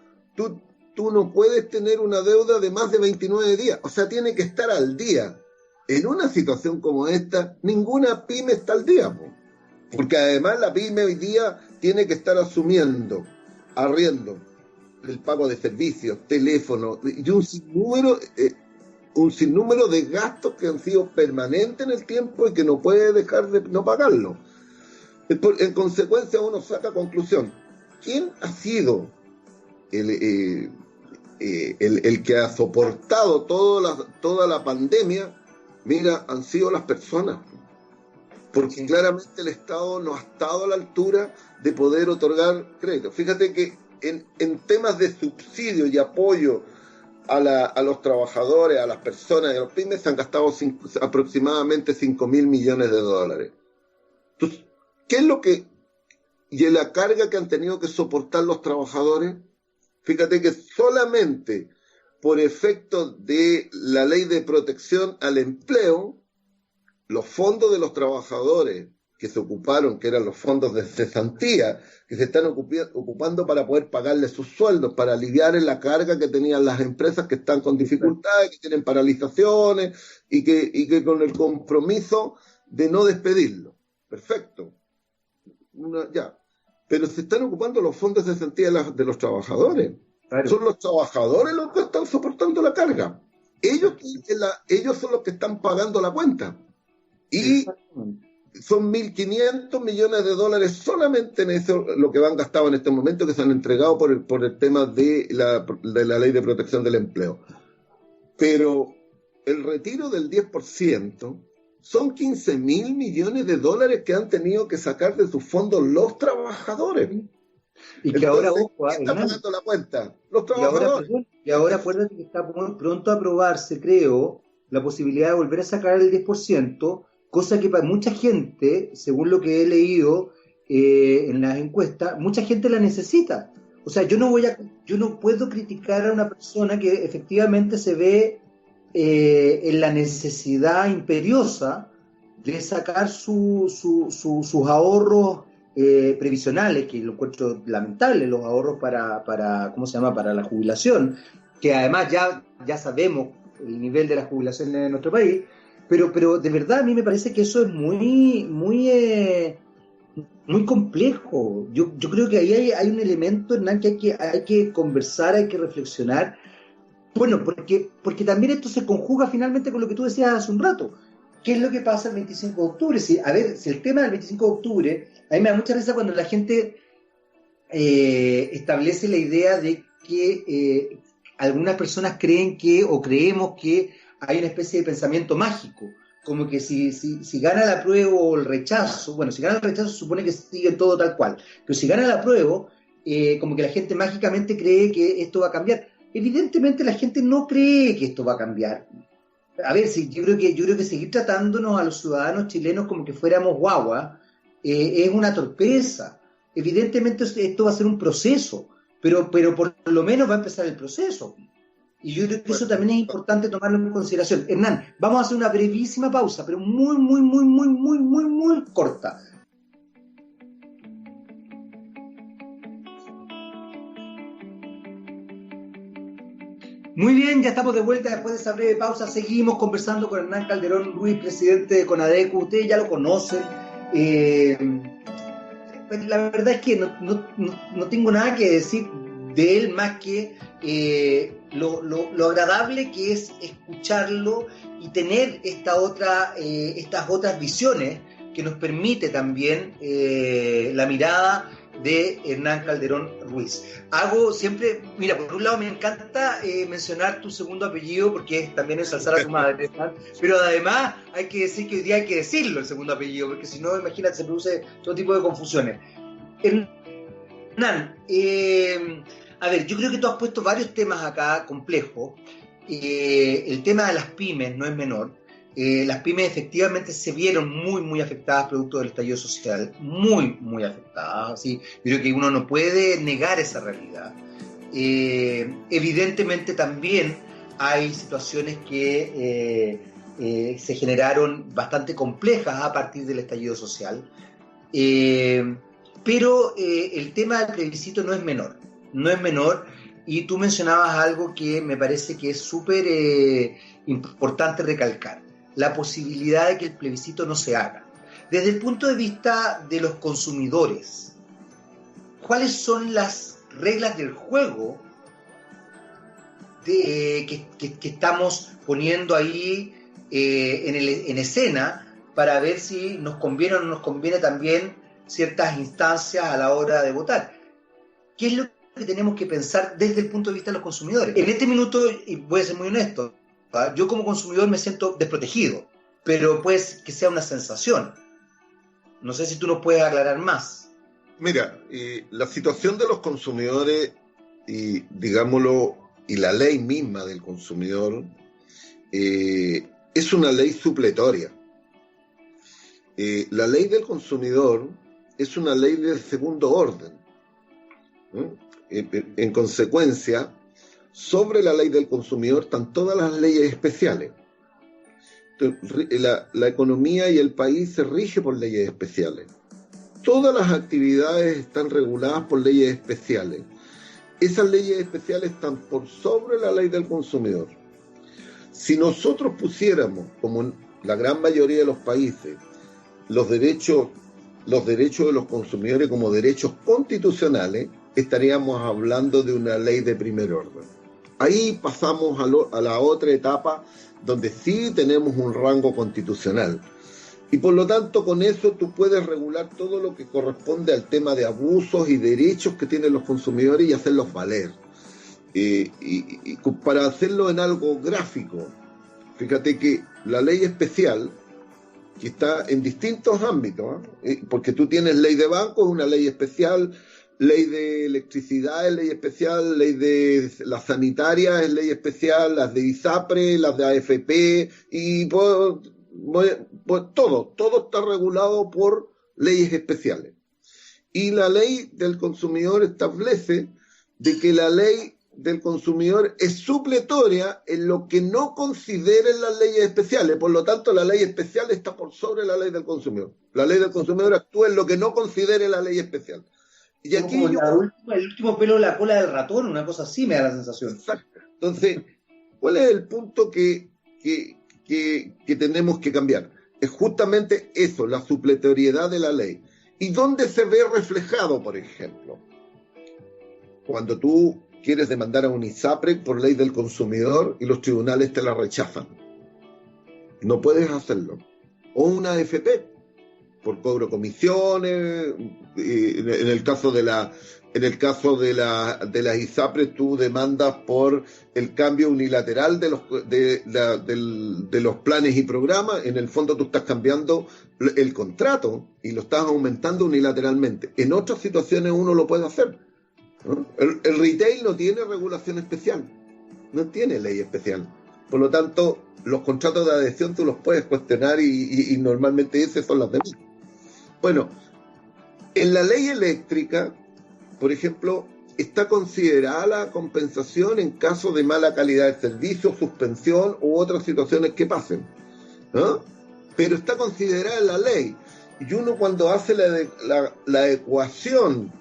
Speaker 3: tú no puedes tener una deuda de más de 29 días, o sea, tiene que estar al día. En una situación como esta, ninguna pyme está al día, porque además la pyme hoy día tiene que estar asumiendo arriendo, el pago de servicios, teléfono, y un sinnúmero de gastos que han sido permanentes en el tiempo y que no puede dejar de no pagarlo. En consecuencia, uno saca conclusión. ¿Quién ha sido el que ha soportado toda la pandemia? Mira, han sido las personas, porque claramente el Estado no ha estado a la altura de poder otorgar crédito. Fíjate que en temas de subsidio y apoyo a los trabajadores, a las personas, a los pymes, se han gastado aproximadamente 5.000 millones de dólares. Entonces, ¿qué es lo que y la carga que han tenido que soportar los trabajadores? Fíjate que solamente por efecto de la ley de protección al empleo, los fondos de los trabajadores que se ocuparon, que eran los fondos de cesantía, que se están ocupando para poder pagarles sus sueldos, para aliviar en la carga que tenían las empresas que están con dificultades, que tienen paralizaciones y que con el compromiso de no despedirlo. Perfecto. Ya. pero se están ocupando los fondos de cesantía de los trabajadores.
Speaker 2: Claro.
Speaker 3: Son los trabajadores los que están soportando la carga. Ellos son los que están pagando la cuenta. Y son 1.500 millones de dólares solamente en eso lo que van gastado en este momento, que se han entregado por el tema de la ley de protección del empleo. Pero el retiro del 10% son 15.000 millones de dólares que han tenido que sacar de sus fondos los trabajadores.
Speaker 2: Y que ahora, ojo,
Speaker 3: ¿quién está pagando la cuenta? Los
Speaker 2: y
Speaker 3: trabajadores.
Speaker 2: ahora acuérdate que está muy pronto a aprobarse, creo, la posibilidad de volver a sacar el 10%, cosa que para mucha gente, según lo que he leído en las encuestas, mucha gente la necesita. O sea, yo no puedo criticar a una persona que efectivamente se ve en la necesidad imperiosa de sacar sus ahorros previsionales, que lo encuentro lamentable, los ahorros para ¿cómo se llama?, para la jubilación, que además ya sabemos el nivel de la jubilación en nuestro país, pero de verdad a mí me parece que eso es muy complejo. Yo creo que ahí hay un elemento, Hernán, que hay que conversar, hay que reflexionar. Bueno, porque también esto se conjuga finalmente con lo que tú decías hace un rato. ¿Qué es lo que pasa el 25 de octubre? Si el tema del 25 de octubre, a mí me da mucha risa cuando la gente establece la idea de que algunas personas creen o creemos que hay una especie de pensamiento mágico, como que si gana el apruebo o el rechazo, bueno, si gana el rechazo se supone que sigue todo tal cual, pero si gana el apruebo, como que la gente mágicamente cree que esto va a cambiar. Evidentemente la gente no cree que esto va a cambiar. A ver, yo creo que seguir tratándonos a los ciudadanos chilenos como que fuéramos guagua es una torpeza. Evidentemente esto va a ser un proceso, pero por lo menos va a empezar el proceso. Y yo creo que eso también es importante tomarlo en consideración. Hernán, vamos a hacer una brevísima pausa, pero muy corta. Muy bien, ya estamos de vuelta después de esa breve pausa. Seguimos conversando con Hernán Calderón Ruiz, presidente de CONADECU. Ustedes ya lo conocen. La verdad es que no tengo nada que decir de él más que lo agradable que es escucharlo y tener estas otras visiones que nos permite también la mirada de Hernán Calderón Ruiz. Hago siempre, mira, por un lado me encanta mencionar tu segundo apellido porque también es ensalzar a tu madre, ¿verdad? Pero además hay que decir que hoy día hay que decirlo el segundo apellido, porque si no, imagínate, se produce todo tipo de confusiones. Hernán, a ver, yo creo que tú has puesto varios temas acá complejos. El tema de las pymes no es menor. Las pymes efectivamente se vieron muy afectadas producto del estallido social, muy afectadas. ¿Sí? Yo creo que uno no puede negar esa realidad. Evidentemente también hay situaciones que se generaron bastante complejas a partir del estallido social, pero el tema del plebiscito no es menor, y tú mencionabas algo que me parece que es súper importante recalcar: la posibilidad de que el plebiscito no se haga. Desde el punto de vista de los consumidores, ¿cuáles son las reglas del juego que estamos poniendo ahí en escena para ver si nos conviene o no nos conviene también ciertas instancias a la hora de votar? ¿Qué es lo que tenemos que pensar desde el punto de vista de los consumidores? En este minuto, y voy a ser muy honesto, yo como consumidor me siento desprotegido, pero pues que sea una sensación. No sé si tú nos puedes aclarar más.
Speaker 3: Mira, la situación de los consumidores y, digámoslo, y la ley misma del consumidor es una ley supletoria. La ley del consumidor es una ley de segundo orden. En consecuencia, sobre la ley del consumidor están todas las leyes especiales. La economía y el país se rige por leyes especiales. Todas las actividades están reguladas por leyes especiales. Esas leyes especiales están por sobre la ley del consumidor. Si nosotros pusiéramos, como en la gran mayoría de los países, los derechos los derechos de los consumidores como derechos constitucionales, estaríamos hablando de una ley de primer orden. Ahí pasamos a la otra etapa donde sí tenemos un rango constitucional. Y por lo tanto, con eso tú puedes regular todo lo que corresponde al tema de abusos y derechos que tienen los consumidores y hacerlos valer. Y para hacerlo en algo gráfico, fíjate que la ley especial, que está en distintos ámbitos, porque tú tienes ley de bancos, una ley especial, ley de electricidad es ley especial, ley de la sanitaria es ley especial, las de ISAPRE, las de AFP, y todo está regulado por leyes especiales. Y la ley del consumidor establece de que la ley del consumidor es supletoria en lo que no consideren las leyes especiales. Por lo tanto, la ley especial está por sobre la ley del consumidor. La ley del consumidor actúa en lo que no considere la ley especial. Y aquí
Speaker 2: el último pelo de la cola del ratón, una cosa así me da la sensación.
Speaker 3: Exacto. Entonces, ¿cuál es el punto que tenemos que cambiar? Es justamente eso, la supletoriedad de la ley. ¿Y dónde se ve reflejado, por ejemplo? Cuando tú quieres demandar a un ISAPRE por ley del consumidor y los tribunales te la rechazan. No puedes hacerlo. O una AFP, por cobro de comisiones, en el caso de las ISAPRE tú demandas por el cambio unilateral de los planes y programas. En el fondo tú estás cambiando el contrato y lo estás aumentando unilateralmente. En otras situaciones uno lo puede hacer. ¿No? El retail no tiene regulación especial, no tiene ley especial. Por lo tanto, los contratos de adhesión tú los puedes cuestionar y normalmente esas son las demás. Bueno, en la ley eléctrica, por ejemplo, está considerada la compensación en caso de mala calidad de servicio, suspensión u otras situaciones que pasen, ¿no? Pero está considerada en la ley. Y uno cuando hace la ecuación,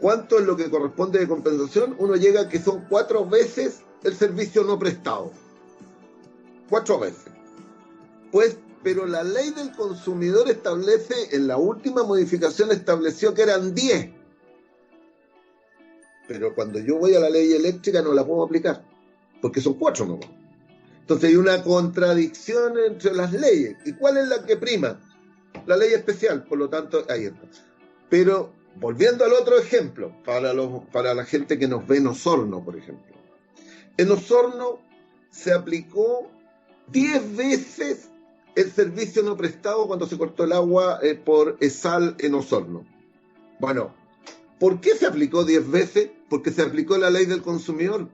Speaker 3: ¿cuánto es lo que corresponde de compensación? Uno llega a que son 4 veces el servicio no prestado. 4 veces. Pues, pero la ley del consumidor establece, en la última modificación estableció que eran 10. Pero cuando yo voy a la ley eléctrica no la puedo aplicar, porque son 4 nomás. Entonces hay una contradicción entre las leyes. ¿Y cuál es la que prima? La ley especial, por lo tanto, ahí está. Pero volviendo al otro ejemplo, para la gente que nos ve en Osorno, por ejemplo. En Osorno se aplicó 10 veces el servicio no prestado cuando se cortó el agua por ESAL en Osorno. Bueno, ¿por qué se aplicó 10 veces? Porque se aplicó la ley del consumidor.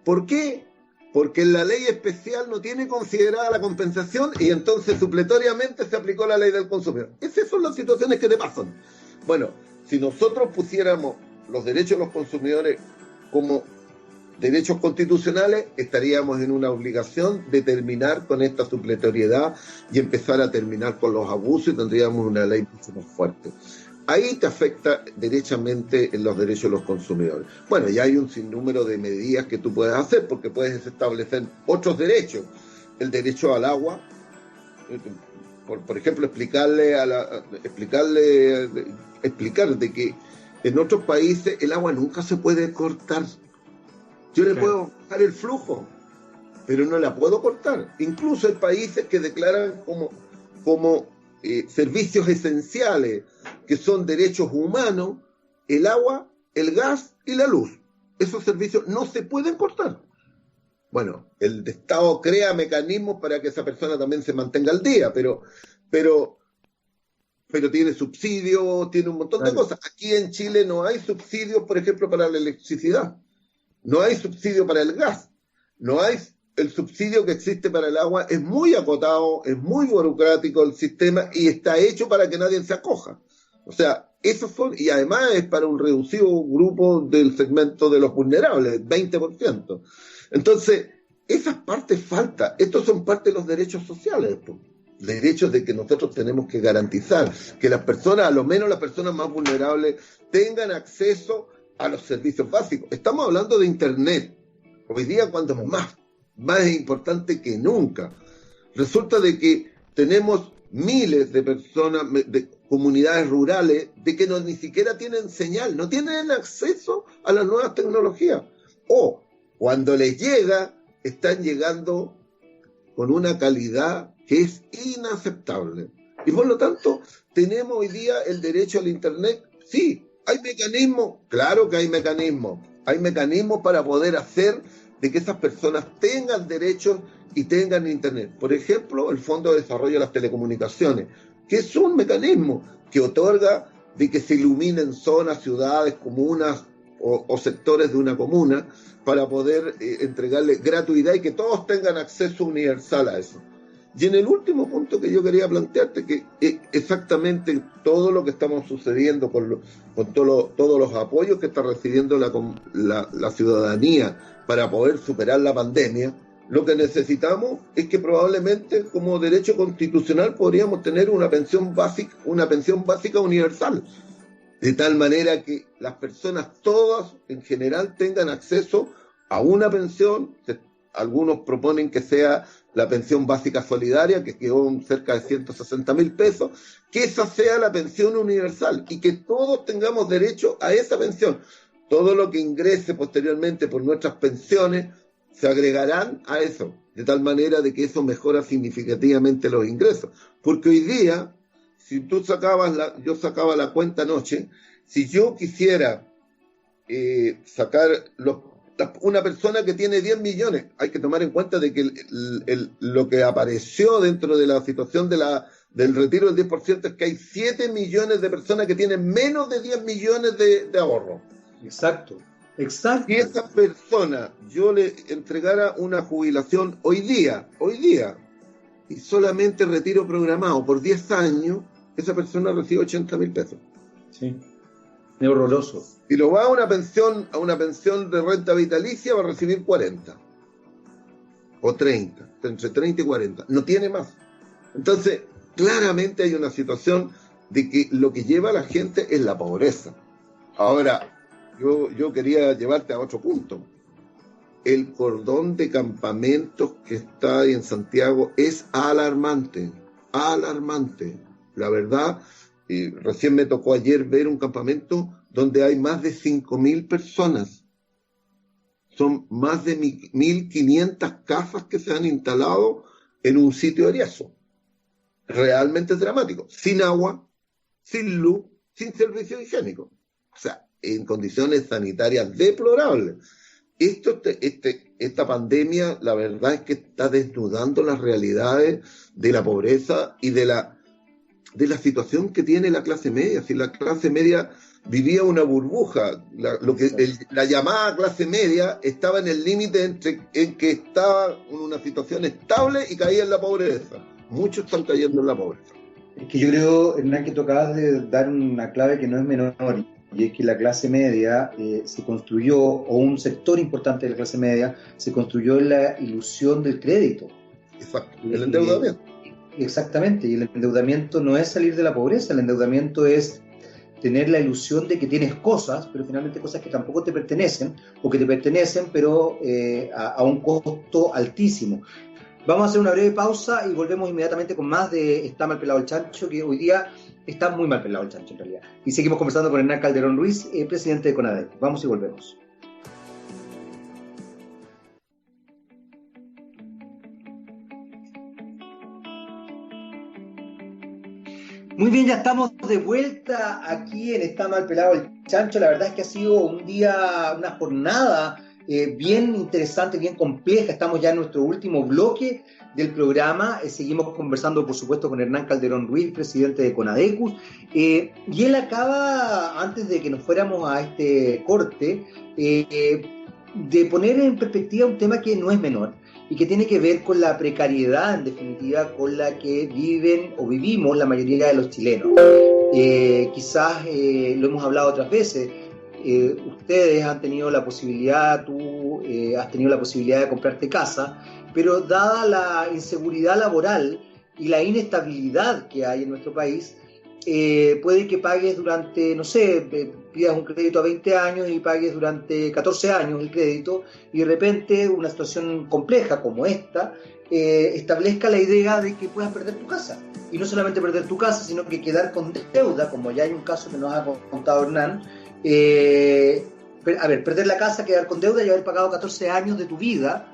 Speaker 3: ¿Por qué? Porque en la ley especial no tiene considerada la compensación y entonces supletoriamente se aplicó la ley del consumidor. Esas son las situaciones que te pasan. Bueno, si nosotros pusiéramos los derechos de los consumidores como derechos constitucionales, estaríamos en una obligación de terminar con esta supletoriedad y empezar a terminar con los abusos y tendríamos una ley mucho más fuerte. Ahí te afecta derechamente en los derechos de los consumidores. Bueno, ya hay un sinnúmero de medidas que tú puedes hacer, porque puedes establecer otros derechos. El derecho al agua, por ejemplo, explicar de que en otros países el agua nunca se puede cortar. Yo le puedo bajar el flujo, pero no la puedo cortar. Incluso hay países que declaran como servicios esenciales, que son derechos humanos, el agua, el gas y la luz. Esos servicios no se pueden cortar. Bueno, el Estado crea mecanismos para que esa persona también se mantenga al día, pero tiene subsidios, tiene un montón de cosas. Aquí en Chile no hay subsidios, por ejemplo, para la electricidad. No hay subsidio para el gas. No hay el subsidio que existe para el agua. Es muy acotado, es muy burocrático el sistema y está hecho para que nadie se acoja. O sea, esos son, y además es para un reducido grupo del segmento de los vulnerables, 20%. Entonces, esas partes faltan. Estos son parte de los derechos sociales, pues. Derechos de que nosotros tenemos que garantizar que las personas, a lo menos las personas más vulnerables, tengan acceso a los servicios básicos. Estamos hablando de Internet. Hoy día, cuando es más importante que nunca. Resulta de que tenemos miles de personas, de comunidades rurales, de que ni siquiera tienen señal, no tienen acceso a las nuevas tecnologías. O cuando les llega, están llegando con una calidad que es inaceptable. Y por lo tanto, tenemos hoy día el derecho al Internet. Sí, hay mecanismos, claro que hay mecanismos. Hay mecanismos para poder hacer de que esas personas tengan derechos y tengan Internet. Por ejemplo, el Fondo de Desarrollo de las Telecomunicaciones, que es un mecanismo que otorga de que se iluminen zonas, ciudades, comunas o sectores de una comuna para poder entregarle gratuidad y que todos tengan acceso universal a eso. Y en el último punto que yo quería plantearte, que exactamente todo lo que estamos sucediendo con todos los apoyos que está recibiendo la ciudadanía para poder superar la pandemia, lo que necesitamos es que probablemente como derecho constitucional podríamos tener una pensión básica universal, de tal manera que las personas todas en general tengan acceso a una pensión. Algunos proponen que sea la pensión básica solidaria, que quedó cerca de 160.000 pesos, que esa sea la pensión universal y que todos tengamos derecho a esa pensión. Todo lo que ingrese posteriormente por nuestras pensiones se agregarán a eso, de tal manera de que eso mejora significativamente los ingresos. Porque hoy día, si tú yo sacaba la cuenta anoche, si yo quisiera sacar una persona que tiene 10 millones, hay que tomar en cuenta de que lo que apareció dentro de la situación del retiro del 10% es que hay 7 millones de personas que tienen menos de 10 millones de ahorro.
Speaker 2: Exacto.
Speaker 3: Si esa persona yo le entregara una jubilación hoy día, y solamente retiro programado por 10 años, esa persona recibe 80.000 pesos.
Speaker 2: Sí. Es horroroso.
Speaker 3: Si lo va a una pensión de renta vitalicia, va a recibir 40 o 30, entre 30 y 40, no tiene más. Entonces, claramente hay una situación de que lo que lleva a la gente es la pobreza. Ahora, yo quería llevarte a otro punto. El cordón de campamentos que está ahí en Santiago es alarmante. La verdad, recién me tocó ayer ver un campamento donde hay más de 5.000 personas. Son más de 1.500 casas que se han instalado en un sitio de Riazo. Realmente dramático. Sin agua, sin luz, sin servicio higiénico. O sea, en condiciones sanitarias deplorables. Esta pandemia, la verdad es que está desnudando las realidades de la pobreza y de la situación que tiene la clase media. Si la clase media vivía una burbuja, la llamada clase media estaba en el límite en que estaba en una situación estable y caía en la pobreza. Muchos están cayendo en la pobreza.
Speaker 2: Es que yo creo, Hernán, que tú acabas de dar una clave que no es menor, y es que la clase media se construyó, o un sector importante de la clase media, se construyó en la ilusión del crédito.
Speaker 3: Exacto, el endeudamiento.
Speaker 2: Exactamente, y el endeudamiento no es salir de la pobreza, el endeudamiento es tener la ilusión de que tienes cosas, pero finalmente cosas que tampoco te pertenecen, o que te pertenecen, pero a un costo altísimo. Vamos a hacer una breve pausa y volvemos inmediatamente con más de Está mal pelado el chancho, que hoy día está muy mal pelado el chancho en realidad. Y seguimos conversando con Hernán Calderón Ruiz, presidente de CONADEC. Vamos y volvemos. Muy bien, ya estamos de vuelta aquí en Está mal pelado el chancho. La verdad es que ha sido una jornada bien interesante, bien compleja. Estamos ya en nuestro último bloque del programa. Seguimos conversando, por supuesto, con Hernán Calderón Ruiz, presidente de CONADECUS. Y él acaba, antes de que nos fuéramos a este corte, de poner en perspectiva un tema que no es menor y que tiene que ver con la precariedad, en definitiva, con la que viven o vivimos la mayoría de los chilenos. Quizás lo hemos hablado otras veces. Ustedes han tenido la posibilidad, tú has tenido la posibilidad de comprarte casa, pero dada la inseguridad laboral y la inestabilidad que hay en nuestro país, puede que pagues durante, no sé, pidas un crédito a 20 años y pagues durante 14 años el crédito, y de repente una situación compleja como esta establezca la idea de que puedas perder tu casa. y no solamente perder tu casa, sino que quedar con deuda, como ya hay un caso que nos ha contado Hernán. Perder la casa, quedar con deuda y haber pagado 14 años de tu vida,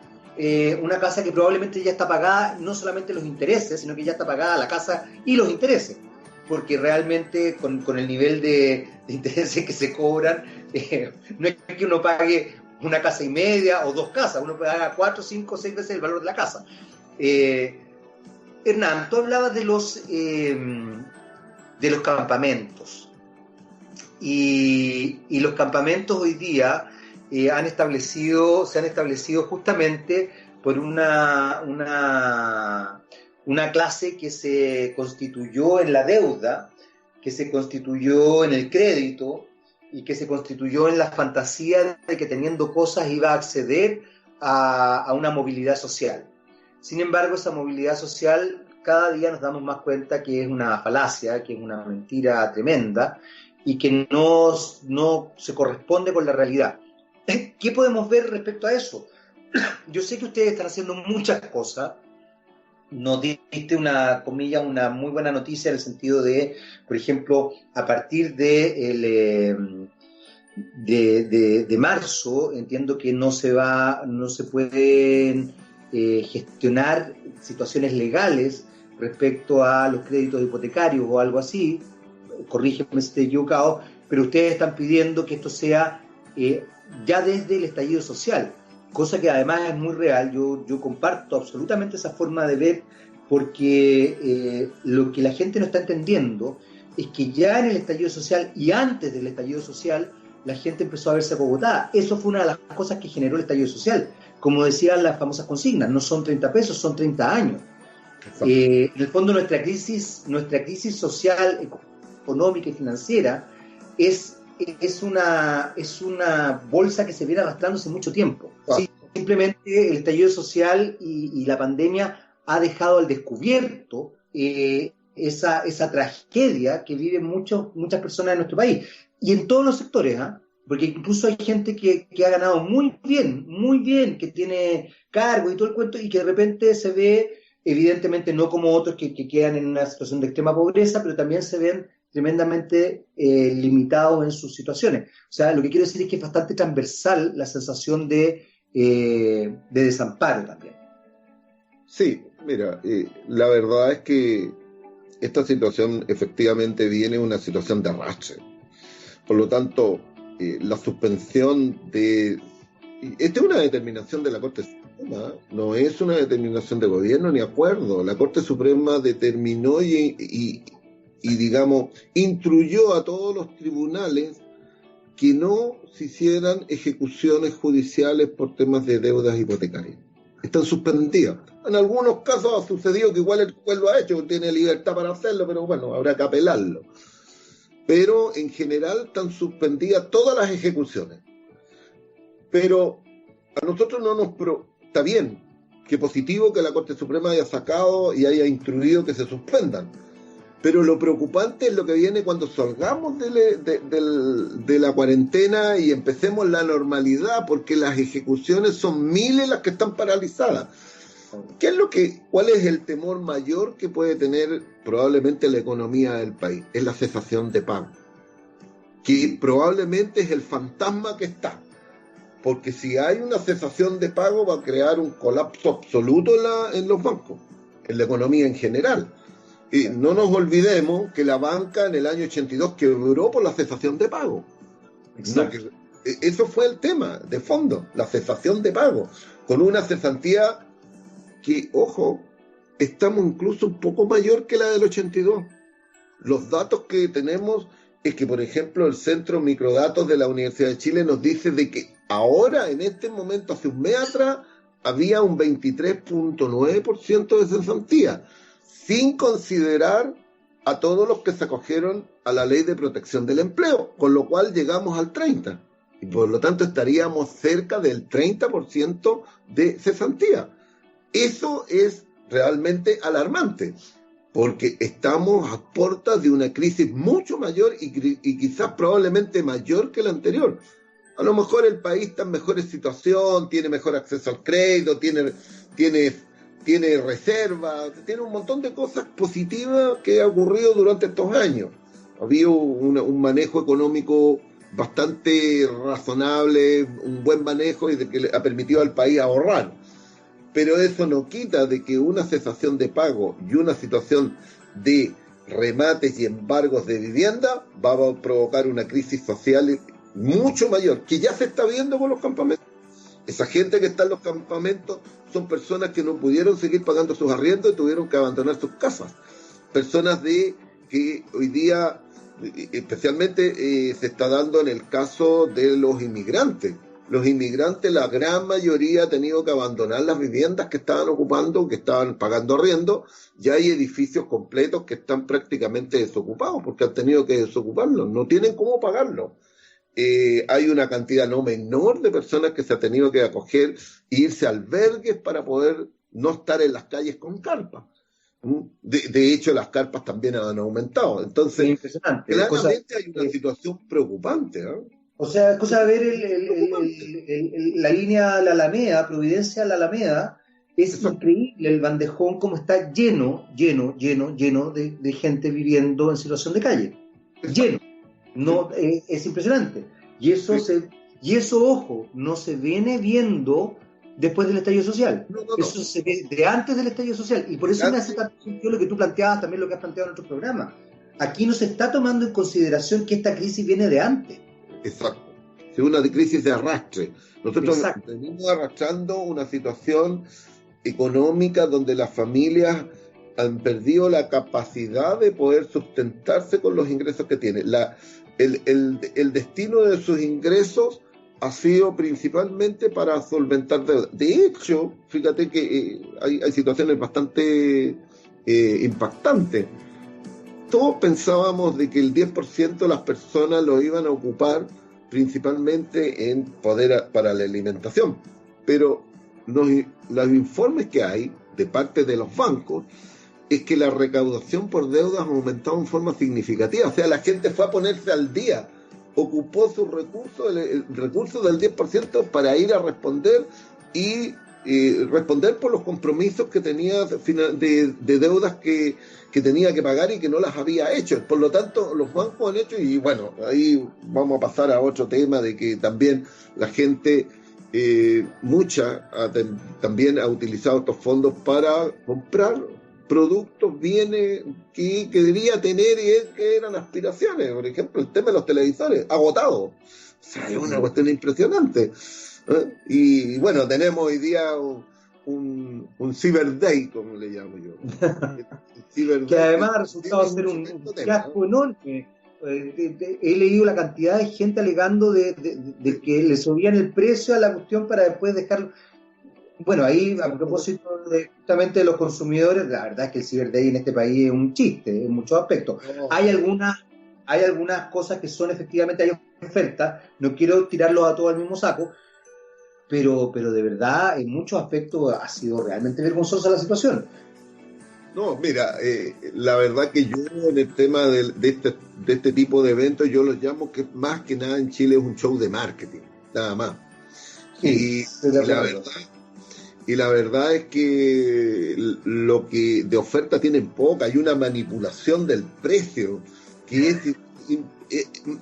Speaker 2: una casa que probablemente ya está pagada, no solamente los intereses, sino que ya está pagada la casa y los intereses, porque realmente con el nivel de intereses que se cobran, no es que uno pague una casa y media o dos casas, uno paga 4, 5, 6 veces el valor de la casa. Hernán, tú hablabas de los campamentos. Y los campamentos hoy día se han establecido justamente por una clase que se constituyó en la deuda, que se constituyó en el crédito y que se constituyó en la fantasía de que teniendo cosas iba a acceder a una movilidad social. Sin embargo, esa movilidad social cada día nos damos más cuenta que es una falacia, que es una mentira tremenda, y que no se corresponde con la realidad. ¿Qué podemos ver respecto a eso? Yo sé que ustedes están haciendo muchas cosas. Nos diste una muy buena noticia en el sentido de, por ejemplo, a partir de marzo, entiendo que no se pueden gestionar situaciones legales respecto a los créditos hipotecarios o algo así. Corrígeme si estoy equivocado, pero ustedes están pidiendo que esto sea ya desde el estallido social, cosa que además es muy real. Yo comparto absolutamente esa forma de ver, porque lo que la gente no está entendiendo es que ya en el estallido social y antes del estallido social la gente empezó a verse acogotada. Eso fue una de las cosas que generó el estallido social. Como decían las famosas consignas, no son 30 pesos, son 30 años. En el fondo nuestra crisis social, económica y financiera es una bolsa que se viene arrastrando hace mucho tiempo. ¿Sí? Simplemente el estallido social y la pandemia ha dejado al descubierto esa tragedia que viven muchas personas en nuestro país y en todos los sectores, porque incluso hay gente que ha ganado muy bien, que tiene cargo y todo el cuento, y que de repente se ve, evidentemente no como otros que quedan en una situación de extrema pobreza, pero también se ven tremendamente limitados en sus situaciones. O sea, lo que quiero decir es que es bastante transversal la sensación de desamparo también.
Speaker 3: Sí, mira, la verdad es que esta situación efectivamente viene una situación de arrastre. Por lo tanto, la suspensión de... Esta es una determinación de la Corte Suprema, no es una determinación de gobierno ni acuerdo. La Corte Suprema determinó y digamos, instruyó a todos los tribunales que no se hicieran ejecuciones judiciales por temas de deudas hipotecarias. Están suspendidas. En algunos casos ha sucedido que igual el juez lo ha hecho, tiene libertad para hacerlo, pero bueno, habrá que apelarlo. Pero en general están suspendidas todas las ejecuciones. Pero a nosotros no nos... Está bien, que positivo que la Corte Suprema haya sacado y haya instruido que se suspendan. Pero lo preocupante es lo que viene cuando salgamos de la cuarentena y empecemos la normalidad, porque las ejecuciones son miles las que están paralizadas. ¿Cuál es el temor mayor que puede tener probablemente la economía del país? Es la cesación de pago, que probablemente es el fantasma que está. Porque si hay una cesación de pago va a crear un colapso absoluto en los bancos, en la economía en general. Y no nos olvidemos que la banca en el año 82 quebró por la cesación de pago.
Speaker 2: Exacto.
Speaker 3: Eso fue el tema de fondo, la cesación de pago, con una cesantía que, ojo, estamos incluso un poco mayor que la del 82. Los datos que tenemos es que, por ejemplo, el Centro Microdatos de la Universidad de Chile nos dice de que ahora, en este momento, hace un mes atrás, había un 23.9% de cesantía, sin considerar a todos los que se acogieron a la Ley de Protección del Empleo, con lo cual llegamos al 30%. Y por lo tanto estaríamos cerca del 30% de cesantía. Eso es realmente alarmante, porque estamos a puertas de una crisis mucho mayor y quizás probablemente mayor que la anterior. A lo mejor el país está en mejor situación, tiene mejor acceso al crédito, tiene tiene reservas, tiene un montón de cosas positivas que ha ocurrido durante estos años. Ha habido un manejo económico bastante razonable, un buen manejo y de que le ha permitido al país ahorrar. Pero eso no quita de que una cesación de pago y una situación de remates y embargos de vivienda va a provocar una crisis social mucho mayor, que ya se está viendo con los campamentos. Esa gente que está en los campamentos son personas que no pudieron seguir pagando sus arriendos y tuvieron que abandonar sus casas. Personas que hoy día, especialmente se está dando en el caso de los inmigrantes. Los inmigrantes, la gran mayoría ha tenido que abandonar las viviendas que estaban ocupando, que estaban pagando arriendo. Ya hay edificios completos que están prácticamente desocupados porque han tenido que desocuparlos, no tienen cómo pagarlo. Hay una cantidad no menor de personas que se ha tenido que acoger e irse a albergues para poder no estar en las calles con carpas. De hecho, las carpas también han aumentado. Entonces, claramente hay una situación preocupante, ¿eh?
Speaker 2: O sea, es cosa de ver la línea La Alameda, Providencia La Alameda, es increíble el bandejón como está lleno de gente viviendo en situación de calle. Lleno. No, es impresionante. Y eso, ojo, no se viene viendo después del estallido social. No. Eso se ve de antes del estallido social. Y por eso me hace tanto sentido lo que tú planteabas, también lo que has planteado en otros programas. Aquí no se está tomando en consideración que esta crisis viene de antes.
Speaker 3: Exacto. Es una crisis de arrastre. Nosotros venimos arrastrando una situación económica donde las familias han perdido la capacidad de poder sustentarse con los ingresos que tienen. El destino de sus ingresos ha sido principalmente para solventar deudas. De hecho, fíjate que hay situaciones bastante impactantes. Todos pensábamos de que el 10% de las personas lo iban a ocupar principalmente en poder para la alimentación, pero los informes que hay de parte de los bancos es que la recaudación por deudas ha aumentado en forma significativa. O sea, la gente fue a ponerse al día, ocupó sus recursos, el recurso del 10% para ir a responder y responder por los compromisos que tenía de deudas que tenía que pagar y que no las había hecho. Por lo tanto, los bancos han hecho, y bueno, ahí vamos a pasar a otro tema de que también la gente, también ha utilizado estos fondos para comprar productos, bienes que quería tener y que eran aspiraciones. Por ejemplo, el tema de los televisores, agotado. O sea, es una cuestión impresionante. Y bueno, tenemos hoy día un Cyber Day, como le llamo yo.
Speaker 2: Que además ha resultado ser un fiasco enorme. He leído la cantidad de gente alegando de que le subían el precio a la cuestión para después dejarlo. Bueno, ahí a propósito justamente de los consumidores, la verdad es que el Cyber Day en este país es un chiste en muchos aspectos. Hay algunas cosas que son efectivamente, hay ofertas, no quiero tirarlos a todos al mismo saco, pero de verdad en muchos aspectos ha sido realmente vergonzosa la situación.
Speaker 3: No, mira, la verdad que yo en el tema de este tipo de eventos, yo los llamo que más que nada en Chile es un show de marketing, nada más. Sí, y la verdad es que lo que de oferta tienen poca, hay una manipulación del precio, que es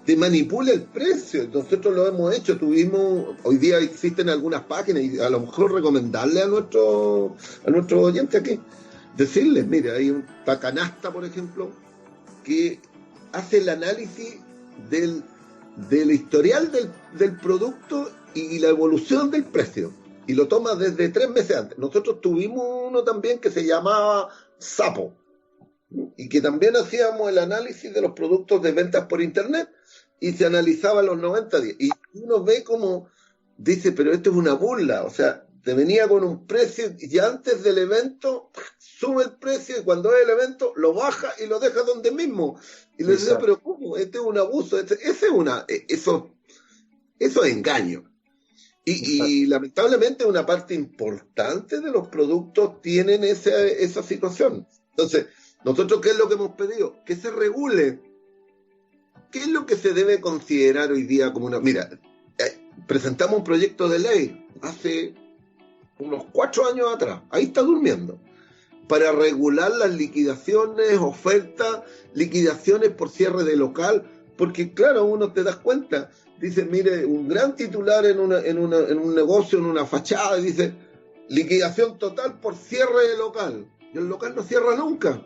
Speaker 3: te manipula el precio. Nosotros lo hemos hecho, hoy día existen algunas páginas y a lo mejor recomendarle a nuestros oyentes aquí, decirles, mire, hay un Tacanasta, por ejemplo, que hace el análisis del historial del producto y la evolución del precio, y lo toma desde 3 meses antes. Nosotros tuvimos uno también que se llamaba Sapo, y que también hacíamos el análisis de los productos de ventas por internet, y se analizaba los 90 días, y uno ve como dice, pero esto es una burla. O sea, te venía con un precio y antes del evento sube el precio, y cuando es el evento lo baja y lo deja donde mismo, y le decía, pero ¿cómo? Este es un abuso, eso es engaño. Y lamentablemente una parte importante de los productos tienen esa situación. Entonces, nosotros, ¿qué es lo que hemos pedido? Que se regule. ¿Qué es lo que se debe considerar hoy día como una... Mira, presentamos un proyecto de ley hace unos 4 años atrás, ahí está durmiendo, para regular las liquidaciones, ofertas, liquidaciones por cierre de local, porque claro, uno te das cuenta, dice, mire, un gran titular en un negocio, en una fachada, dice, liquidación total por cierre de local, y el local no cierra nunca.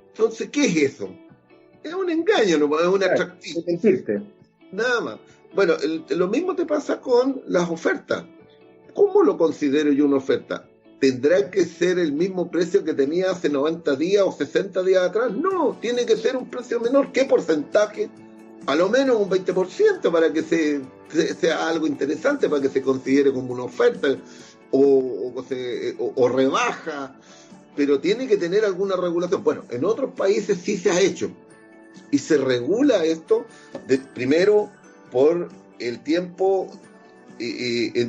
Speaker 3: Entonces, ¿qué es eso? Es un engaño, no es un atractivo. Nada más. Bueno, lo mismo te pasa con las ofertas. ¿Cómo lo considero yo una oferta? ¿Tendrá que ser el mismo precio que tenía hace 90 días o 60 días atrás? No, tiene que ser un precio menor. ¿Qué porcentaje? A lo menos un 20% para que sea algo interesante, para que se considere como una oferta o rebaja, pero tiene que tener alguna regulación. Bueno, en otros países sí se ha hecho y se regula esto primero por el tiempo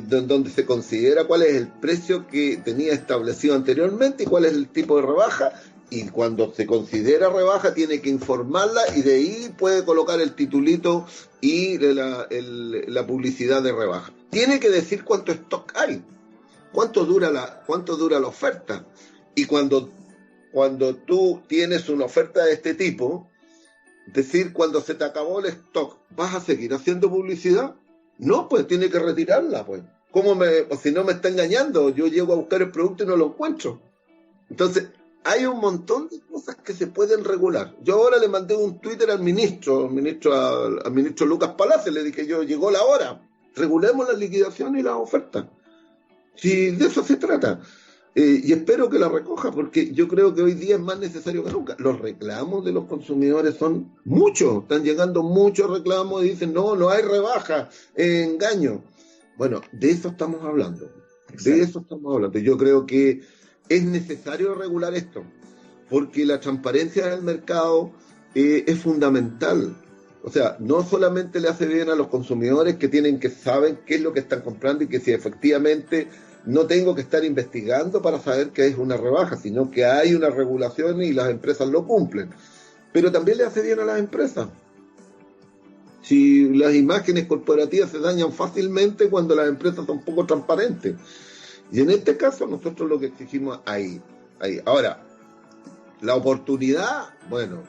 Speaker 3: donde se considera cuál es el precio que tenía establecido anteriormente y cuál es el tipo de rebaja, y cuando se considera rebaja tiene que informarla y de ahí puede colocar el titulito y la publicidad de rebaja. Tiene que decir cuánto stock hay, cuánto dura la oferta, y cuando tú tienes una oferta de este tipo, decir cuando se te acabó el stock, ¿vas a seguir haciendo publicidad? No, pues tiene que retirarla, pues. Pues si no me está engañando, yo llego a buscar el producto y no lo encuentro. Entonces, hay un montón de cosas que se pueden regular. Yo ahora le mandé un Twitter al ministro Lucas Palacio, le dije yo, llegó la hora, regulemos la liquidación y las ofertas. Si de eso se trata. Y espero que la recoja, porque yo creo que hoy día es más necesario que nunca. Los reclamos de los consumidores son muchos, están llegando muchos reclamos y dicen, no hay rebaja, engaño. Bueno, de eso estamos hablando. Yo creo que es necesario regular esto, porque la transparencia del mercado es fundamental. O sea, no solamente le hace bien a los consumidores que saben qué es lo que están comprando y que si efectivamente no tengo que estar investigando para saber que es una rebaja, sino que hay una regulación y las empresas lo cumplen. Pero también le hace bien a las empresas. Si las imágenes corporativas se dañan fácilmente cuando las empresas son poco transparentes. Y en este caso nosotros lo que exigimos ahí. Ahora, la oportunidad, bueno,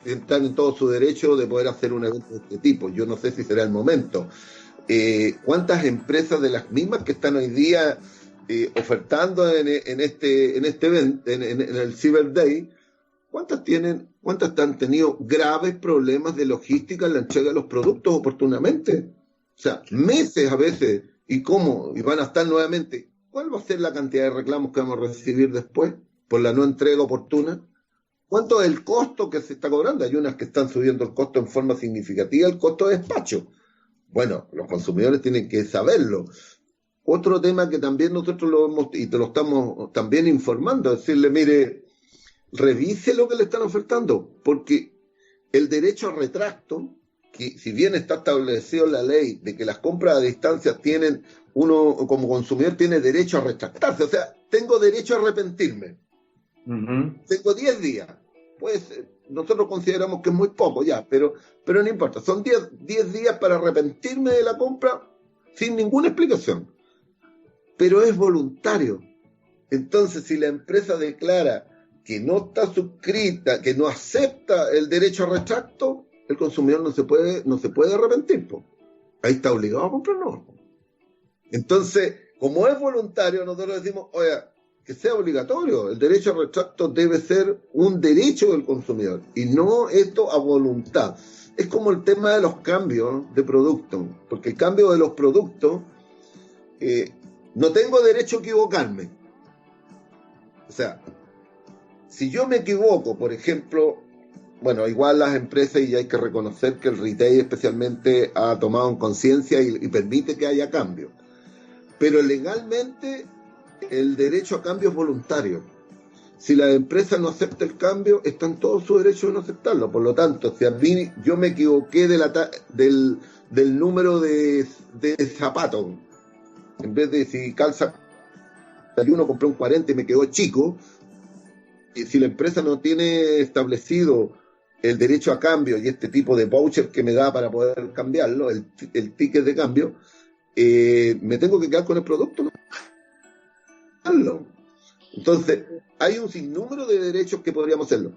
Speaker 3: están en todo su derecho de poder hacer un evento de este tipo. Yo no sé si será el momento. ¿Cuántas empresas de las mismas que están hoy día ofertando en este evento, en el Cyber Day, cuántas han tenido graves problemas de logística en la entrega de los productos oportunamente? O sea, meses a veces. ¿Y cómo? Y van a estar nuevamente. ¿Cuál va a ser la cantidad de reclamos que vamos a recibir después por la no entrega oportuna? ¿Cuánto es el costo que se está cobrando? Hay unas que están subiendo el costo en forma significativa, el costo de despacho. Bueno, los consumidores tienen que saberlo. Otro tema que también nosotros te lo estamos también informando, decirle, mire, revise lo que le están ofertando, porque el derecho a retracto, que si bien está establecido en la ley de que las compras a distancia uno como consumidor tiene derecho a retractarse, o sea, tengo derecho a arrepentirme. Uh-huh. Tengo 10 días. Pues nosotros consideramos que es muy poco ya, pero no importa. Son 10 días para arrepentirme de la compra sin ninguna explicación. Pero es voluntario. Entonces, si la empresa declara que no está suscrita, que no acepta el derecho a retracto, el consumidor no se puede arrepentir. Po. Ahí está obligado a comprarlo. Entonces, como es voluntario, nosotros decimos, oye, que sea obligatorio. El derecho a retracto debe ser un derecho del consumidor y no esto a voluntad. Es como el tema de los cambios de producto, porque el cambio de los productos, no tengo derecho a equivocarme. O sea, si yo me equivoco, por ejemplo, bueno, igual las empresas, y hay que reconocer que el retail especialmente ha tomado en conciencia y permite que haya cambio. Pero legalmente el derecho a cambio es voluntario. Si la empresa no acepta el cambio, está en todo su derecho de no aceptarlo. Por lo tanto, si a mí yo me equivoqué del número de zapatos, en vez de si calza 41, compré un 40 y me quedó chico, y si la empresa no tiene establecido el derecho a cambio y este tipo de voucher que me da para poder cambiarlo, el ticket de cambio, me tengo que quedar con el producto, ¿no? eliminarlo. Entonces, hay un sinnúmero de derechos que podríamos hacerlo.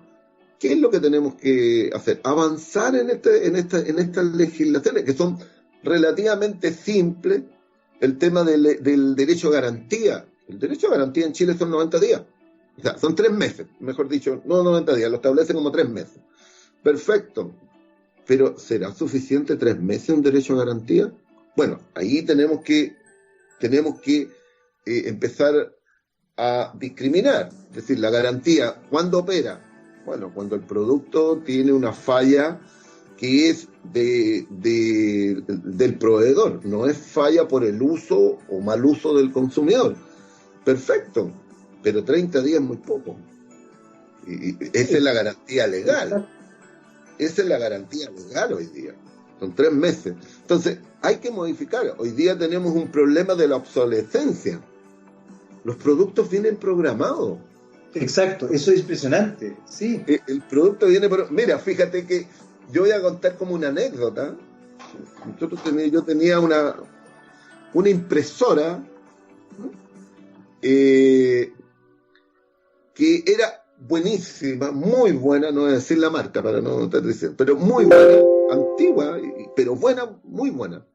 Speaker 3: ¿Qué es lo que tenemos que hacer? Avanzar en estas legislaciones que son relativamente simples. El tema del derecho a garantía. El derecho a garantía en Chile son 90 días. O sea, son 3 meses, mejor dicho, no 90 días, lo establecen como 3 meses. Perfecto. Pero ¿será suficiente 3 meses un derecho a garantía? Bueno, ahí tenemos que empezar a discriminar. Es decir, la garantía, ¿cuándo opera? Bueno, cuando el producto tiene una falla que es del proveedor, no es falla por el uso o mal uso del consumidor. Perfecto, pero 30 días es muy poco. Y esa es la garantía legal. Esa es la garantía legal hoy día. Son 3 meses. Entonces, hay que modificar. Hoy día tenemos un problema de la obsolescencia. Los productos vienen programados.
Speaker 2: Exacto, eso es impresionante, sí.
Speaker 3: El producto viene... Mira, fíjate que yo voy a contar como una anécdota. Yo tenía una impresora, ¿no? Que era buenísima, muy buena, no voy a decir la marca para no estar diciendo, pero muy buena, antigua, pero buena, muy buena.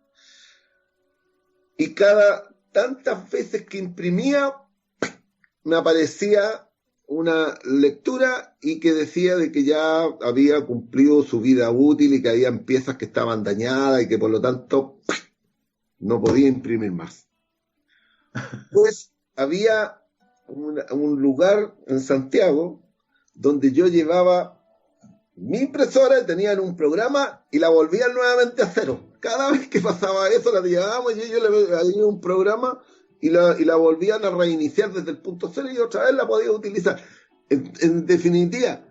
Speaker 3: Y cada tantas veces que imprimía, me aparecía una lectura y que decía de que ya había cumplido su vida útil y que habían piezas que estaban dañadas y que por lo tanto no podía imprimir más. Pues había un lugar en Santiago donde yo llevaba mi impresora y tenían un programa y la volvían nuevamente a cero. Cada vez que pasaba eso la llevábamos y ellos le había un programa y la volvían a reiniciar desde el punto cero y otra vez la podía utilizar. En definitiva,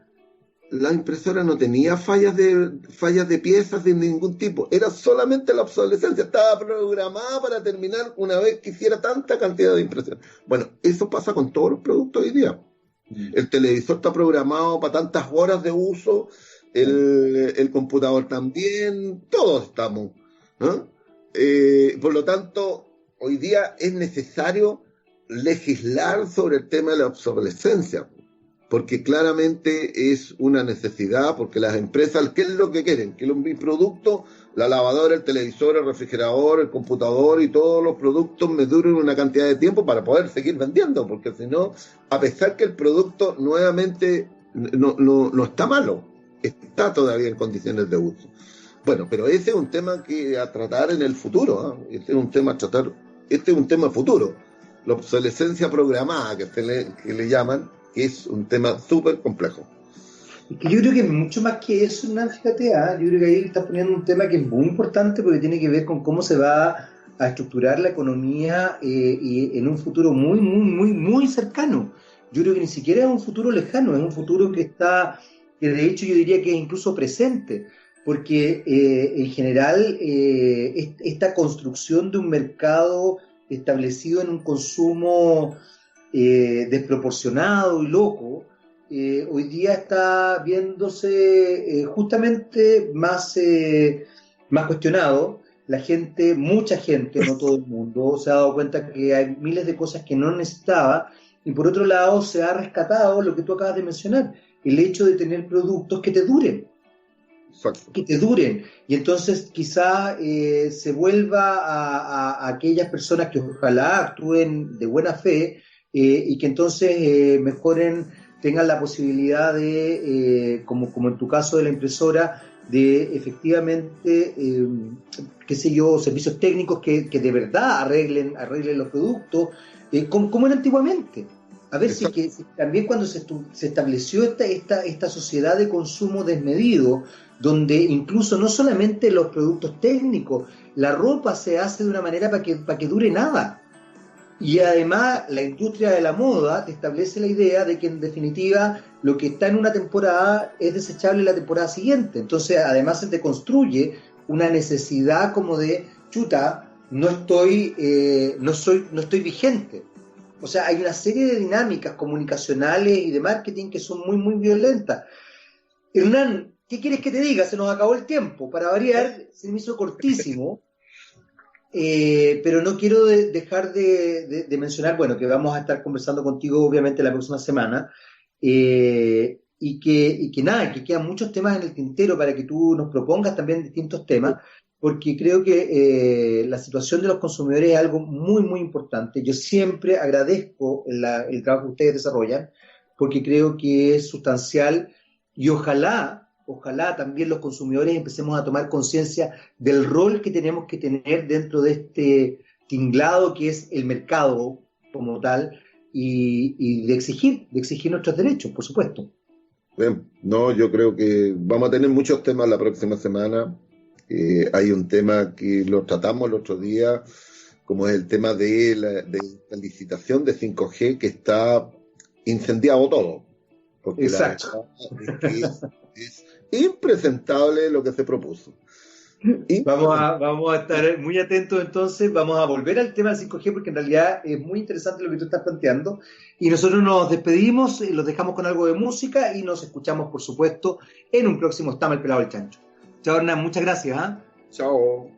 Speaker 3: la impresora no tenía fallas de piezas de ningún tipo, era solamente la obsolescencia, estaba programada para terminar una vez que hiciera tanta cantidad de impresión. Bueno, eso pasa con todos los productos hoy día. El televisor está programado para tantas horas de uso, el computador también, todos estamos, ¿no? Por lo tanto, hoy día es necesario legislar sobre el tema de la obsolescencia, porque claramente es una necesidad, porque las empresas, ¿qué es lo que quieren? Que mi producto, la lavadora, el televisor, el refrigerador, el computador y todos los productos me duren una cantidad de tiempo para poder seguir vendiendo, porque si no, a pesar que el producto nuevamente no está malo, está todavía en condiciones de uso. Bueno, pero ese es un tema que a tratar en el futuro, ¿eh? Este es un tema futuro. La obsolescencia programada que le llaman, que es un tema súper complejo.
Speaker 2: Es que yo creo que es mucho más que eso, Hernán, fíjate, yo creo que ahí estás poniendo un tema que es muy importante porque tiene que ver con cómo se va a estructurar la economía y en un futuro muy, muy, muy, muy cercano. Yo creo que ni siquiera es un futuro lejano, es un futuro que de hecho yo diría que es incluso presente, porque en general esta construcción de un mercado establecido en un consumo desproporcionado y loco, hoy día está viéndose justamente más cuestionado. Mucha gente, no todo el mundo, se ha dado cuenta que hay miles de cosas que no necesitaba, y por otro lado se ha rescatado lo que tú acabas de mencionar, el hecho de tener productos que te duren.
Speaker 3: Exacto.
Speaker 2: Que te duren, y entonces quizá se vuelva a aquellas personas que ojalá actúen de buena fe y que entonces tengan la posibilidad de, como en tu caso de la impresora, de efectivamente, qué sé yo, servicios técnicos que de verdad arreglen los productos, como era antiguamente. A ver si también cuando se estableció esta sociedad de consumo desmedido, donde incluso no solamente los productos técnicos, la ropa se hace de una manera para que dure nada. Y además la industria de la moda te establece la idea de que en definitiva lo que está en una temporada es desechable la temporada siguiente. Entonces además se te construye una necesidad como de, chuta, no estoy vigente. O sea, hay una serie de dinámicas comunicacionales y de marketing que son muy, muy violentas. Hernán, ¿qué quieres que te diga? Se nos acabó el tiempo. Para variar, se me hizo cortísimo. pero no quiero dejar de mencionar, bueno, que vamos a estar conversando contigo obviamente la próxima semana, y que nada, que quedan muchos temas en el tintero para que tú nos propongas también distintos temas, porque creo que la situación de los consumidores es algo muy, muy importante. Yo siempre agradezco el trabajo que ustedes desarrollan, porque creo que es sustancial y ojalá también los consumidores empecemos a tomar conciencia del rol que tenemos que tener dentro de este tinglado que es el mercado como tal y de exigir nuestros derechos, por supuesto.
Speaker 3: Bien, no, yo creo que vamos a tener muchos temas la próxima semana. Hay un tema que lo tratamos el otro día, como es el tema de la licitación de 5G, que está incendiado todo. Porque
Speaker 2: Exacto.
Speaker 3: la verdad es impresentable lo que se propuso.
Speaker 2: Vamos a estar muy atentos entonces, vamos a volver al tema del 5G porque en realidad es muy interesante lo que tú estás planteando y nosotros nos despedimos, los dejamos con algo de música y nos escuchamos por supuesto en un próximo Está mal pelado el chancho. Chao Hernán, muchas gracias.
Speaker 3: Chao.